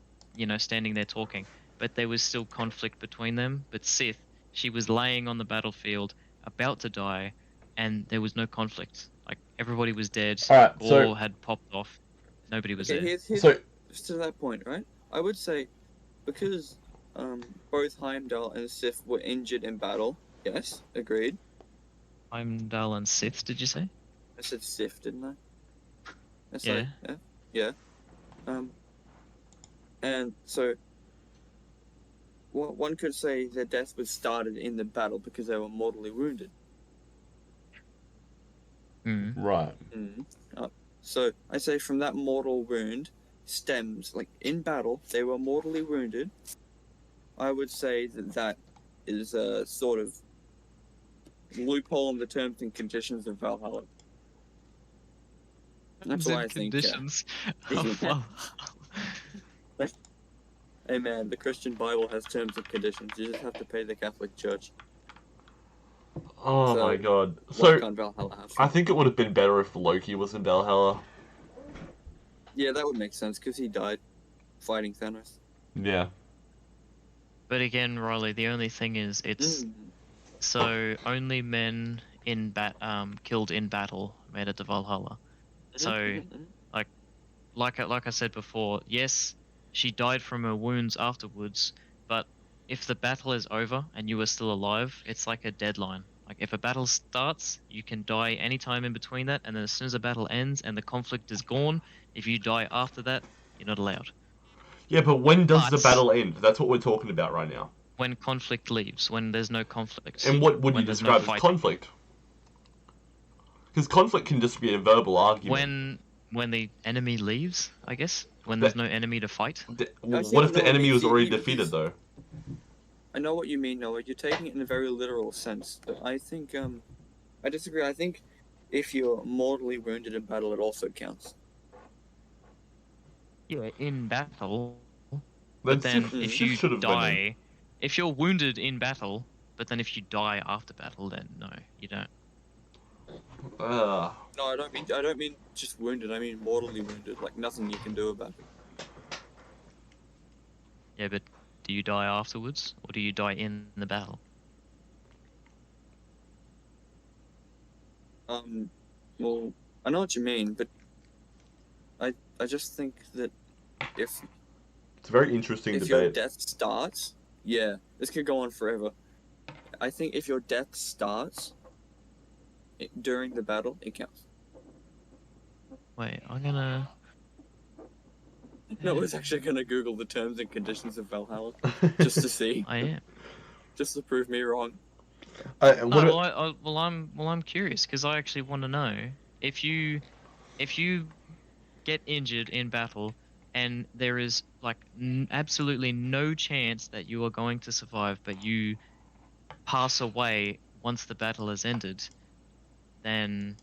standing there talking, but there was still conflict between them. But Sith, she was laying on the battlefield, about to die, and there was no conflict. Like everybody was dead. Alright, Gore so had popped off. Nobody was Okay, there. here's so just to that point, right? I would say because both Heimdall and Sif were injured in battle. Yes, agreed. Heimdall and Sith, did you say? I said Sif, didn't I? That's Yeah. like, yeah. And so one could say their death was started in the battle because they were mortally wounded. Mm. right. So I say from that mortal wound stems, like in battle, they were mortally wounded. I would say that is a sort of loophole in the terms and conditions of Valhalla. That's why I think. Conditions. Yeah. of Valhalla. Hey man, the Christian Bible has terms and conditions. You just have to pay the Catholic Church. Oh So, my god. Why So can't Valhalla have I some? think it would have been better if Loki was in Valhalla. Yeah, that would make sense because he died fighting Thanos. Yeah. But again, Riley, the only thing is, it's so only men killed in battle made it to Valhalla. So, like I said before, yes, she died from her wounds afterwards, but if the battle is over and you are still alive, it's like a deadline. Like if a battle starts, you can die anytime in between that, and then as soon as the battle ends and the conflict is gone, if you die after that, you're not allowed. Yeah, but when does the But- battle end? That's what we're talking about right now. When conflict leaves, when there's no conflict. And what would you when there's no describe as fighting. conflict? Because conflict can just be a verbal argument. When the enemy leaves, I guess. When there's no enemy to fight. What if the enemy was already defeated, though? I know what you mean, Noah. You're taking it in a very literal sense, but I think I disagree. I think if you're mortally wounded in battle, it also counts. Yeah, in battle. Then But then Sif, if Sif you should have went in. die, if you're wounded in battle, but then if you die after battle, then no, you don't. Ah. No, I don't mean just wounded. I mean mortally wounded. Like nothing you can do about it. Yeah, but do you die afterwards, or do you die in the battle? Well, I know what you mean, but I just think that if It's a very interesting your debate. death starts, yeah, this could go on forever. I think if your death starts during the battle, it counts. Wait, I'm gonna. No, I was actually gonna Google the terms and conditions of Valhalla just to see, I am. just to prove me wrong. What No, about, I'm curious because I actually want to know if you get injured in battle and there is like absolutely no chance that you are going to survive, but you pass away once the battle has ended, then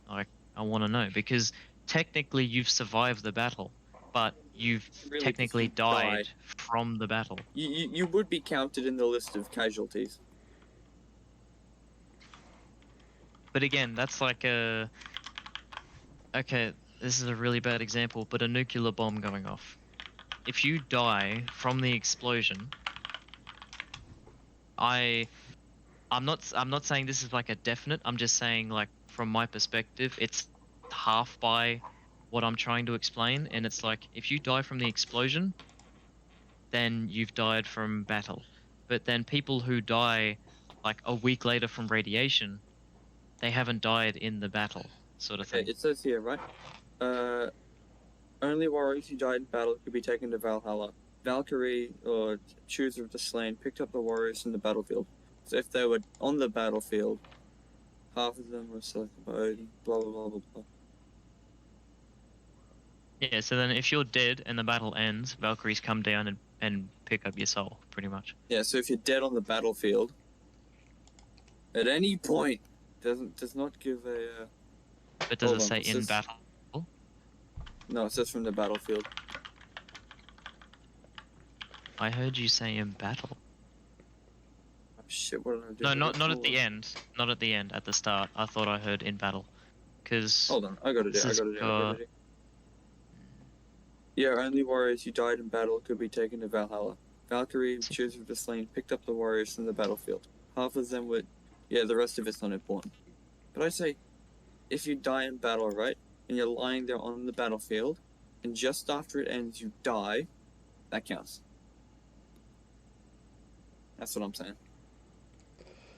like I want to know because technically you've survived the battle, but you've Really, because technically you died died. from the battle. You would be counted in the list of casualties. But again, that's like a okay, this is a really bad example, but a nuclear bomb going off. If you die from the explosion, I I'm not saying this is like a definite. I'm just saying like from my perspective, it's half by what I'm trying to explain and it's like if you die from the explosion, then you've died from battle. But then people who die like a week later from radiation, they haven't died in the battle, sort of Okay, thing. it says here, right? Uh, Only warriors who died in battle could be taken to Valhalla. Valkyrie, or Chooser of the Slain, picked up the warriors from the battlefield. So if they were on the battlefield, half of them were selected by Odin, blah blah blah blah blah. Yeah, so then if you're dead and the battle ends, Valkyries come down and pick up your soul, pretty much. Yeah, so if you're dead on the battlefield, at any point, does not give a. But does Hold it on, say it in says battle? no, it says from the battlefield. I heard you say in battle. Oh shit, what did I do? No, I got not at told. the end. Not at the end. At the start, I thought I heard in battle, because Hold on, I got it. this I is got it. I got it. Yeah, only warriors who died in battle could be taken to Valhalla. Valkyrie, Chooser of the Slain, picked up the warriors from the battlefield. Half of them would. Yeah, the rest of it's not important. But I say, if you die in battle, right, and you're lying there on the battlefield, and just after it ends you die, that counts. That's what I'm saying.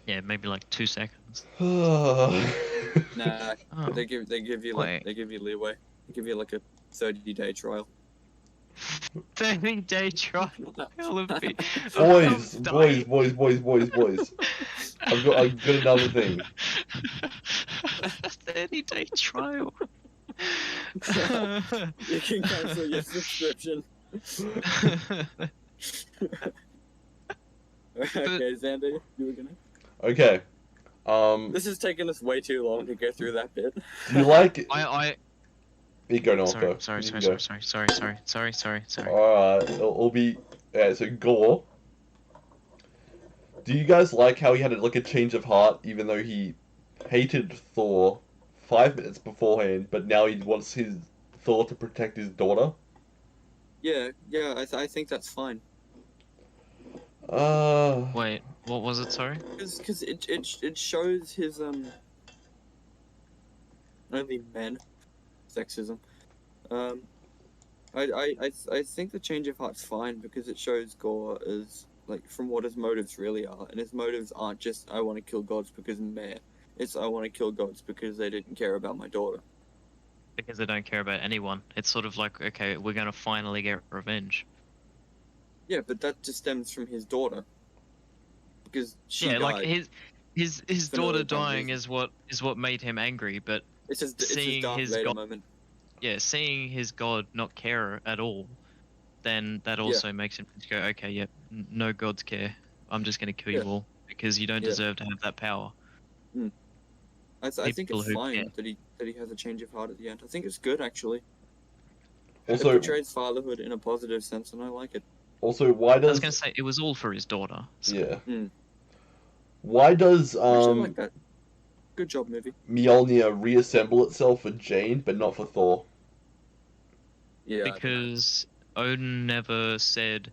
yeah, maybe like 2 seconds. Nah, Oh, they give you wait. they give you leeway. They give you like a 30-day trial. 30-day trial boys, of dying. boys. I've got another thing. 30-day trial. You can cancel your subscription. Okay, Xander, you were gonna. Okay. This is taking us way too long to go through that bit. Do you like? I You go, sorry, Norco. sorry, You can sorry, go. sorry, sorry, sorry, sorry, sorry, sorry. Alright, it'll be. Yeah, so Gore. Do you guys like how he had like a change of heart, even though he hated Thor 5 minutes beforehand, but now he wants his Thor to protect his daughter? Yeah, I think that's fine. Uh, Wait, what was it? Sorry. Because it shows his only men sexism. Um, I think the change of heart's fine because it shows Gore as like from what his motives really are, and his motives aren't just I want to kill gods because I'm meh. It's I want to kill gods because they didn't care about my daughter. Because they don't care about anyone. It's sort of like, okay, we're gonna finally get revenge. Yeah, but that just stems from his daughter because she Yeah, like died his for no daughter apparent dying reason. is what made him angry, but It's his seeing Darth his Vader god, moment. yeah, seeing his god not care at all, then that Yeah, also makes him just go, okay, yeah, no gods care. I'm just gonna kill yeah, you all because you don't yeah. deserve to have that power. Mm. I think people it's who care. fine that he has a change of heart at the end. I think it's good actually. It Also, portrays fatherhood in a positive sense, and I like it. why I was does gonna say it was all for his daughter. So. yeah? Mm. Why does I actually like that. Good job, movie. Mjolnir reassemble itself for Jane, but not for Thor? Yeah, I don't know. Because Odin never said,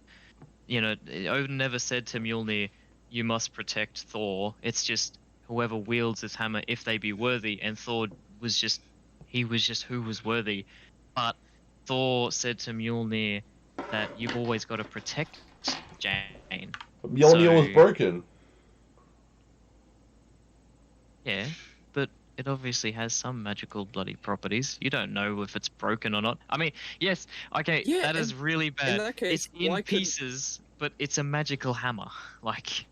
Odin never said to Mjolnir, "You must protect Thor." It's just whoever wields this hammer, if they be worthy, and Thor was just, he was just who was worthy. But Thor said to Mjolnir that you've always got to protect Jane. But Mjolnir was So broken. yeah, but it obviously has some magical bloody properties. You don't know if it's broken or not. I mean, yes, okay, Yeah, that is and really in bad. that case, It's in why couldn't? pieces, but it's a magical hammer. Like,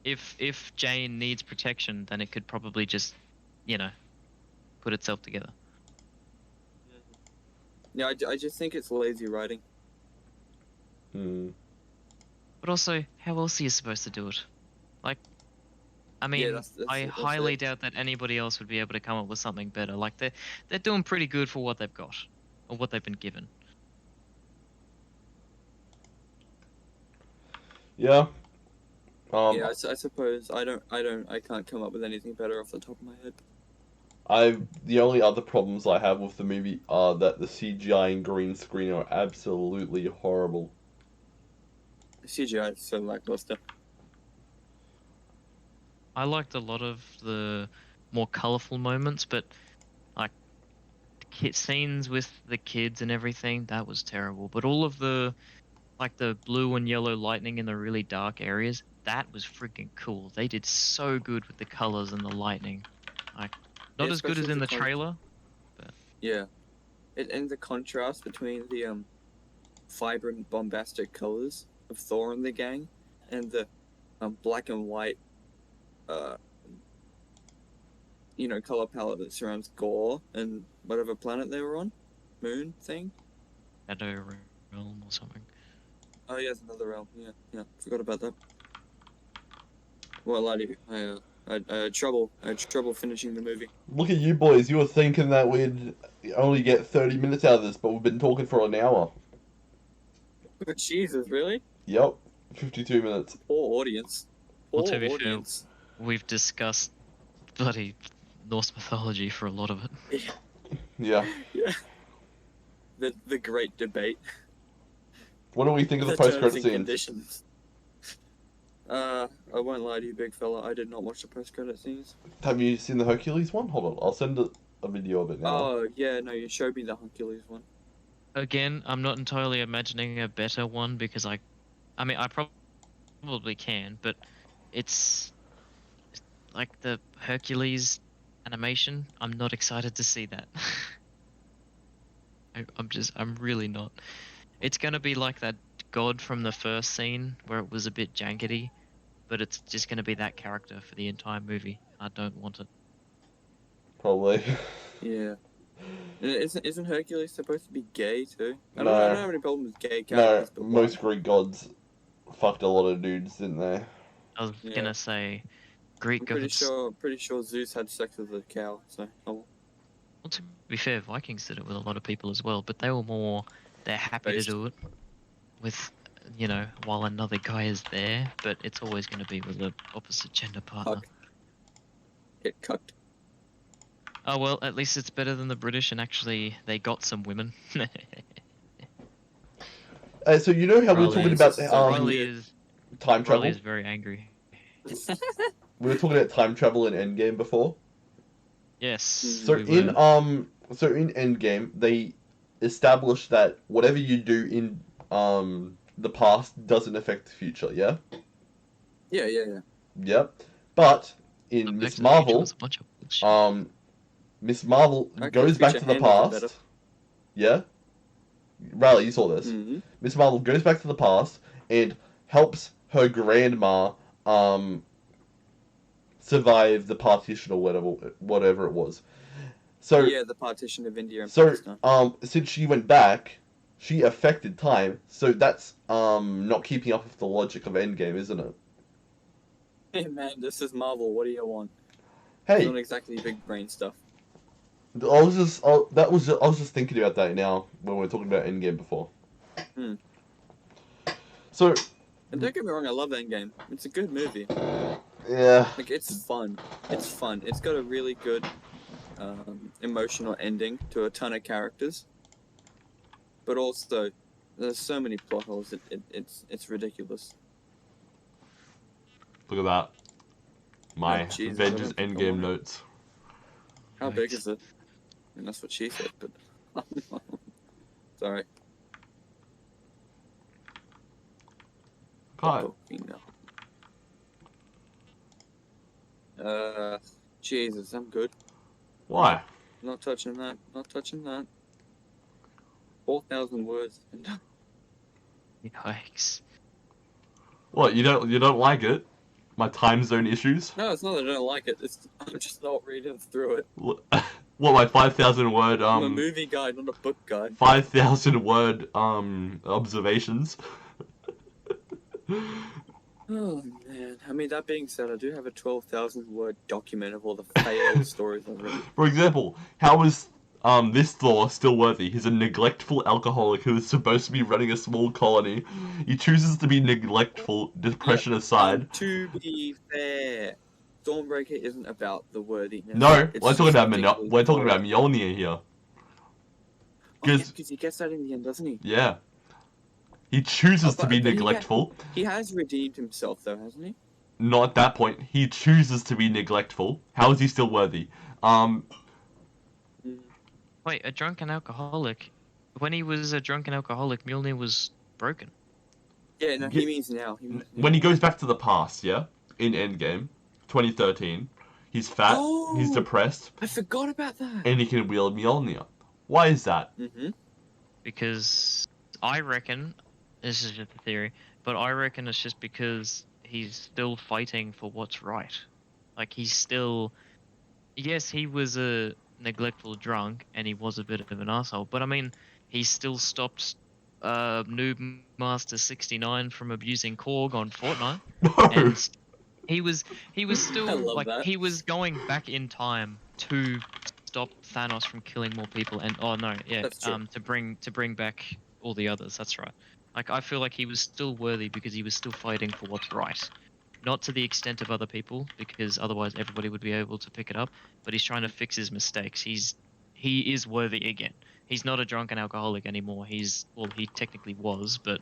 if Jane needs protection, then it could probably just, you know, put itself together. Yeah, I just think it's lazy writing. Hmm. But also, how else are you supposed to do it? Like, I Yeah, mean, that's I it. That's highly it. doubt that anybody else would be able to come up with something better. Like, they're doing pretty good for what they've got or what they've been given. Yeah. Yeah, I suppose I can't come up with anything better off the top of my head. The only other problems I have with the movie are that the CGI and green screen are absolutely horrible. CGI is so lackluster. I liked a lot of the more colorful moments, but like scenes with the kids and everything, that was terrible. But all of the like the blue and yellow lightning in the really dark areas, that was freaking cool. They did so good with the colors and the lightning. Like Yeah, not as good as especially in the trailer, but yeah, and the contrast between the vibrant, bombastic colors of Thor and the gang, and the black and white uh color palette that surrounds Gore and whatever planet they were on, moon thing. Shadow Realm or something. Oh yeah, it's another realm. Yeah, yeah, forgot about that. Well, I do. I had trouble finishing the movie. Look at you boys, you were thinking that we'd only get 30 minutes out of this, but we've been talking for an hour. But Jesus, really? Yep, 52 minutes. Poor audience. Well, to Poor be fair, audience. we've discussed bloody Norse mythology for a lot of it. Yeah. Yeah. The great debate. What do we think of the The terms post-credit and scenes? conditions. I won't lie to you, big fella. I did not watch the post-credit scenes. Have you seen the Hercules one? Hold on, I'll send a video of it now. Oh yeah, no, you showed me the Hercules one. Again, I'm not entirely imagining a better one because I mean, I probably can, but it's like the Hercules animation. I'm not excited to see that. I'm really not. It's gonna be like that god from the first scene where it was a bit jankety, but it's just gonna be that character for the entire movie. I don't want it. Probably. Yeah. And isn't Hercules supposed to be gay too? I don't No, have any problem with gay no. characters, but why? Most Greek gods fucked a lot of dudes, didn't they? I was Yeah. gonna say Greek I'm pretty gods. sure Zeus had sex with a cow, so oh, Well, to be fair, Vikings did it with a lot of people as well, but they were more. They're happy to based. do it with, while another guy is there, but it's always going to be with the opposite gender partner. Cuck. Get cucked. Oh well, at least it's better than the British, and actually they got some women. So you know how we were Riley talking is about So Riley cute. is time Riley travel? is very angry. We were talking about time travel in Endgame before. Yes, So we were. in Endgame, they established that whatever you do in the past doesn't affect the future. Yeah. Yeah. Yep. But Look, in Back Miss to the Future was Marvel, a bunch of bullshit. um, Miss Marvel Back to the goes back Future to the handles it better. past. Yeah. Riley, you saw this. Mm-hmm. Miss Marvel goes back to the past and helps her grandma survive the partition or whatever it was. So Yeah, the partition of India and So, Pakistan. since she went back, she affected time. So that's not keeping up with the logic of Endgame, isn't it? Hey man, this is Marvel. What do you want? It's Hey, not exactly big brain stuff. I was just thinking about that now when we were talking about Endgame before. Hmm. So, And don't get me wrong, I love Endgame. It's a good movie. yeah, Like it's fun. It's fun. It's got a really good emotional ending to a ton of characters, but also there's so many plot holes. It's ridiculous. look at that. Oh My Jesus, I Avengers don't think I want Endgame it. notes. How big Yikes. is it? I mean, that's what she said, but sorry. God, No. Jesus, I'm good. why? Nope, not touching that. Not touching that. 4,000 words. Yikes. What, you don't like it? My time zone issues? No, it's not that I don't like it. It's I'm just not reading through it. What, my 5,000 word I'm a movie guy, not a book guy. 5,000 word observations? Oh man. I mean, that being said, I do have a 12,000 word document of all the failed stories I've written. For example, how is this Thor still worthy? He's a neglectful alcoholic who is supposed to be running a small colony. He chooses to be neglectful, Yeah. depression aside. To be fair, Stormbreaker isn't about the worthiness. No, It's just ridiculous We're talking about storytelling. Mjolnir here. Oh yeah, Because because he gets that in the end, doesn't he? yeah, he Oh, chooses to be but neglectful. he has redeemed himself though, hasn't he? Not at that point. He chooses to be neglectful. How is he still worthy? Um, Mm. Wait, a drunken alcoholic. When he was a drunken alcoholic, Mjolnir was broken. Yeah, no, he means now. He means when now. he goes back to the past, yeah, in Endgame, 2013, he's fat, he's Oh, depressed, I forgot about that. and he can wield Mjolnir. Why is that? Mm-hmm. Because I reckon, this is just a theory, but I reckon it's just because he's still fighting for what's right. Like he's still, yes, he was a neglectful drunk and he was a bit of an asshole, but I mean, he still stopped Noob Master 69 from abusing Korg on Fortnite, No. and he was he was I still love like that. he was going back in time to stop Thanos from killing more people and oh no yeah That's true. to bring back all the others. That's right. Like I feel like he was still worthy because he was still fighting for what's right. Not to the extent of other people because otherwise everybody would be able to pick it up, but he's trying to fix his mistakes. He is worthy again. He's not a drunken alcoholic anymore. He technically was, but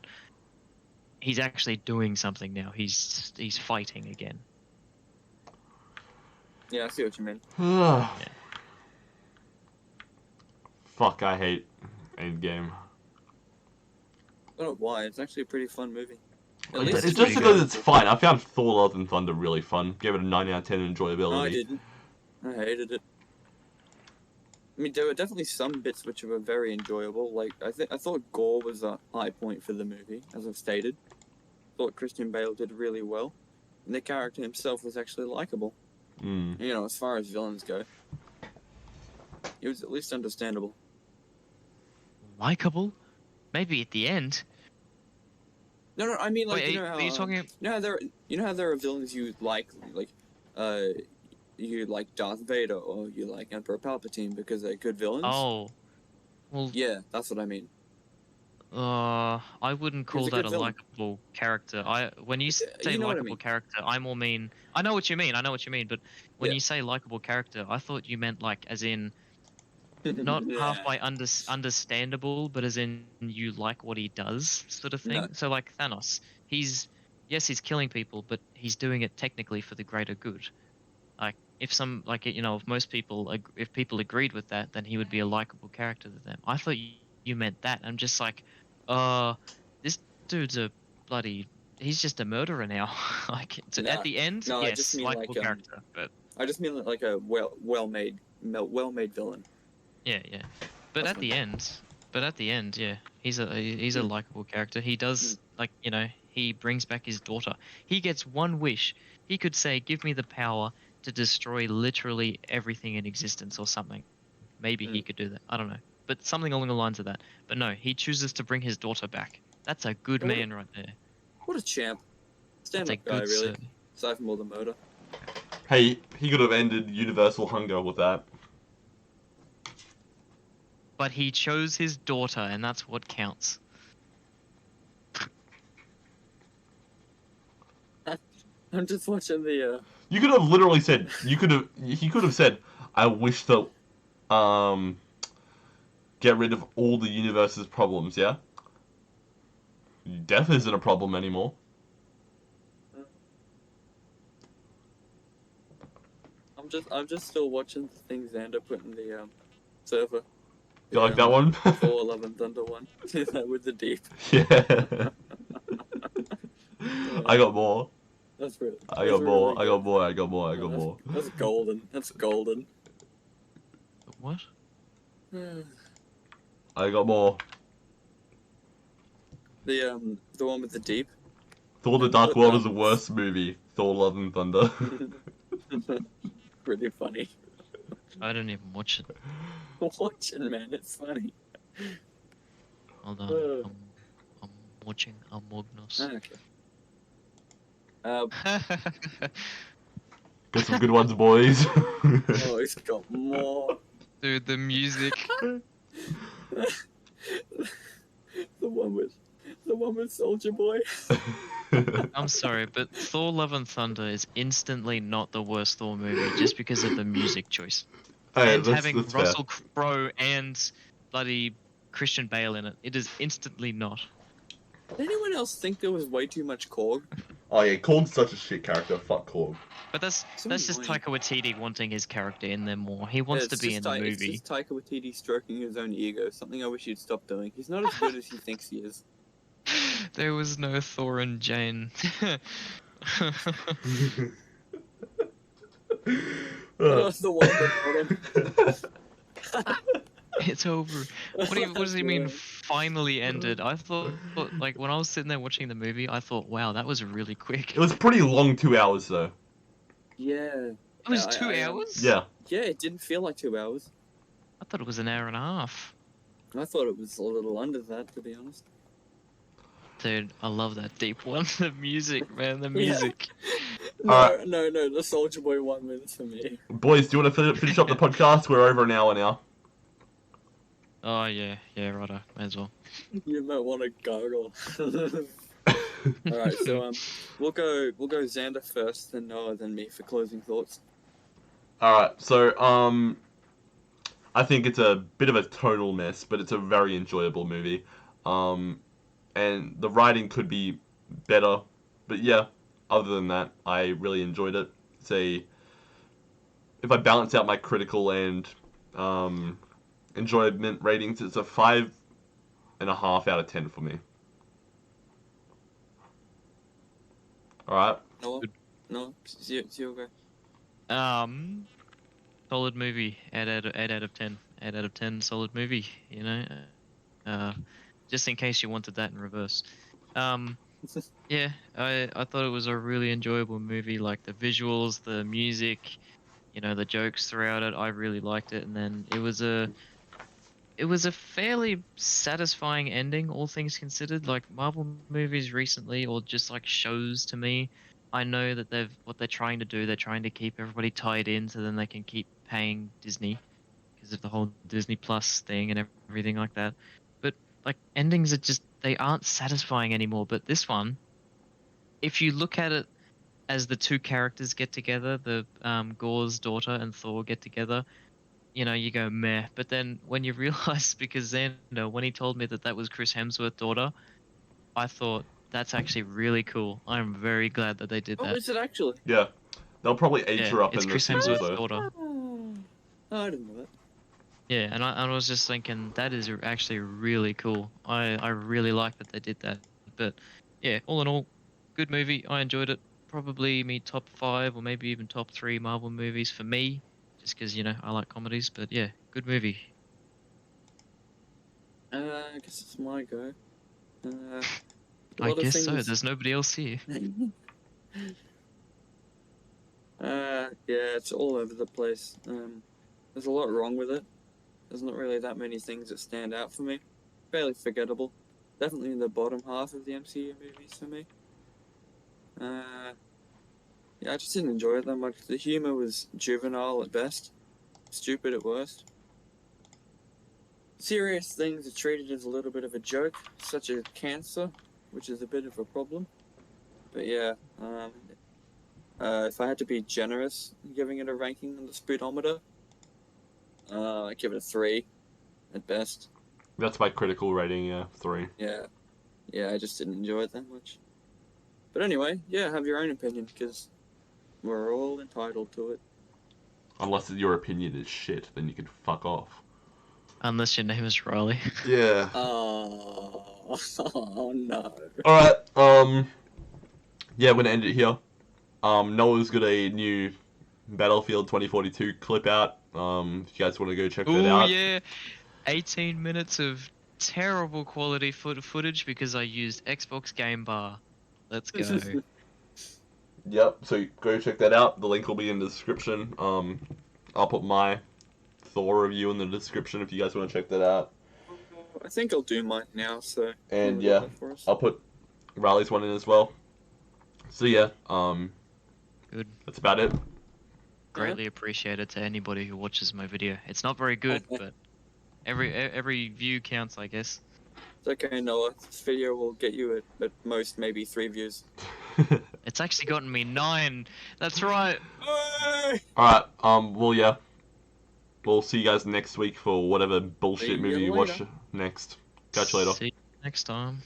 he's actually doing something now. He's fighting again. Yeah, I see what you mean. Yeah. Fuck, I hate Endgame. I don't know why. It's actually a pretty fun movie. At It's least It's it's just pretty because good. it's fun. I found Thor: Love and Thunder really fun. Gave it a 9 out of 10 No, I enjoyability. didn't. I hated it. I mean, there were definitely some bits which were very enjoyable. Like I thought Gore was a high point for the movie, as I've stated. Thought Christian Bale did really well, and the character himself was actually likable. Mm. You know, as far as villains go, he was at least understandable. Likeable? Maybe at the end. No, no, I mean like Wait, are you talking? you know how there are villains like uh you like Darth Vader or you like Emperor Palpatine because they're good villains. Oh, well, Yeah, that's what I mean. I wouldn't He was call a that good a villain. likable character. When you say You know what I likable mean? character, I more mean. I know what you mean. I know what you mean. But when Yeah. you say likable character, I thought you meant like as in not half Yeah. by understandable, but as in you like what he does, sort of No. thing. So like Thanos, he's yes, he's killing people, but he's doing it technically for the greater good. Like if some like if most people if people agreed with that, then he would be a likable character to them. I thought you meant that. I'm just like, uh, this dude's a bloody. He's just a murderer now. Like at No. the end, No, I just yes, mean likable character, but I just mean like a well made villain. yeah, yeah. But That's at what I the meant. end, yeah, he's a Hmm. likable character. He Hmm. does like he brings back his daughter. He gets one wish. He could say, "Give me the power to destroy literally everything in existence" or something. Maybe Hmm. he could do that. I don't know, but something along the lines of that. But no, he chooses to bring his daughter back. That's a good What a, man right there. what a champ. Stand That's a up guy, good really. sir. aside from all the murder. Hey, he could have ended universal hunger with that. But he chose his daughter, and that's what counts. I'm just watching the. You could have literally said. He could have said, "I wish to, um, get rid of all the universe's problems." Yeah. Death isn't a problem anymore. I'm just still watching the things Xander put in the server. You The like that one? Thor: Love and Thunder one with the deep. Yeah. I got more. That's really. I That's got more. really I got good. more. I got more. I got That's, more. that's golden. That's golden. What? I got more. The one with the deep. Thor: The And Dark World is the worst movie. Thor: Love and Thunder. Really funny. I don't even watch it. Watch it, man. It's funny. Hold on. I'm watching Amognos. Okay. Got some good ones, boys. Oh, he's got more. Dude, the music. The one with Soldier Boy. I'm sorry, but Thor: Love and Thunder is instantly not the worst Thor movie just because of the music choice. Hey, And having that's Russell Crowe and bloody Christian Bale in it. It is instantly not. Did anyone else think there was way too much Korg? Oh yeah, Korg's such a shit character. Fuck Korg. But that's So just annoying. Taika Waititi wanting his character in there more. He wants to be in the It's movie. just Taika Waititi stroking his own ego. Something I wish he'd stop doing. He's not as good as he thinks he is. There was no Thor and Jane. That's the one that got him. It's over. What does he mean finally ended? I thought like when I was sitting there watching the movie, I thought, wow, that was really quick. It was pretty long 2 hours though. Yeah. It was 2 hours? Yeah. Yeah, it didn't feel like 2 hours. I thought it was an hour and a half. I thought it was a little under that, to be honest. Dude, I love that deep one. The music, man, the Yeah. music. No, no, the Soldier Boy 1 wins for me. Boys, do you want to finish up the podcast? We're over an hour now. Oh yeah, righto, may as well. You might want to gargle. Alright, so we'll go Xander first, then Noah, then me for closing thoughts. Alright, so I think it's a bit of a total mess, but it's a very enjoyable movie. And the writing could be better, but yeah, other than that, I really enjoyed it. If I balance out my critical and enjoyment ratings, it's a 5.5 out of 10 for me. Alright. Noah? Good. No? It's your go. Solid movie. 8 out of 10. 8 out of 10. Solid movie. You know. Just in case you wanted that in reverse. Yeah. I thought it was a really enjoyable movie. Like the visuals, the music, you know, the jokes throughout it. I really liked it, and then it was a fairly satisfying ending, all things considered. Like Marvel movies recently, or just like shows to me, I know that what they're trying to do. They're trying to keep everybody tied in, so then they can keep paying Disney because of the whole Disney Plus thing and everything like that. But like endings are they aren't satisfying anymore. But this one, if you look at it as the two characters get together, the Gore's daughter and Thor get together, you know, you go meh. But then when you realize, because Xander, when he told me that was Chris Hemsworth's daughter, I thought that's actually really cool. I'm very glad that they did Oh, that. is it actually? Yeah. They'll probably age Yeah, her up it's in the Chris sequels Hemsworth's though. daughter. Oh, I didn't know that. Yeah, and I was just thinking that is actually really cool. I really like that they did that. But yeah, all in all, good movie. I enjoyed it. Probably me top 5 or maybe even top 3 Marvel movies for me, just because you know I like comedies. But yeah, good movie. I guess it's my go. A I lot of guess so. things. There's nobody else here. Yeah, it's all over the place. There's a lot wrong with it. There's not really that many things that stand out for me. Fairly forgettable. Definitely in the bottom half of the MCU movies for me. Yeah, I just didn't enjoy it that much. The humor was juvenile at best, stupid at worst. Serious things are treated as a little bit of a joke, such as cancer, which is a bit of a problem. But yeah, if I had to be generous giving it a ranking on the speedometer, I'd give it a 3 at best. That's my critical rating, yeah, 3. Yeah, I just didn't enjoy it that much. But anyway, yeah, have your own opinion, because we're all entitled to it. Unless your opinion is shit, then you can fuck off. Unless your name is Riley. Yeah. Oh, oh no. Alright, yeah, we're gonna end it here. Noah's got a new Battlefield 2042 clip out. If you guys want to go check that Ooh, out. yeah. 18 minutes of terrible quality footage because I used Xbox Game Bar. Let's go. Yep, so go check that out. The link will be in the description. I'll put my Thor review in the description if you guys want to check that out. I think I'll do mine now, so And whoever got yeah, that for us. I'll put Riley's one in as well. So yeah, Good. that's about it. Greatly appreciated to anybody who watches my video. It's not very good, but every view counts, I guess. It's okay, Noah. This video will get you at most maybe 3 views. It's actually gotten me 9. That's right. Alright, well yeah. We'll see you guys next week for whatever See bullshit you movie you watch later. next. Catch you later. See you next time.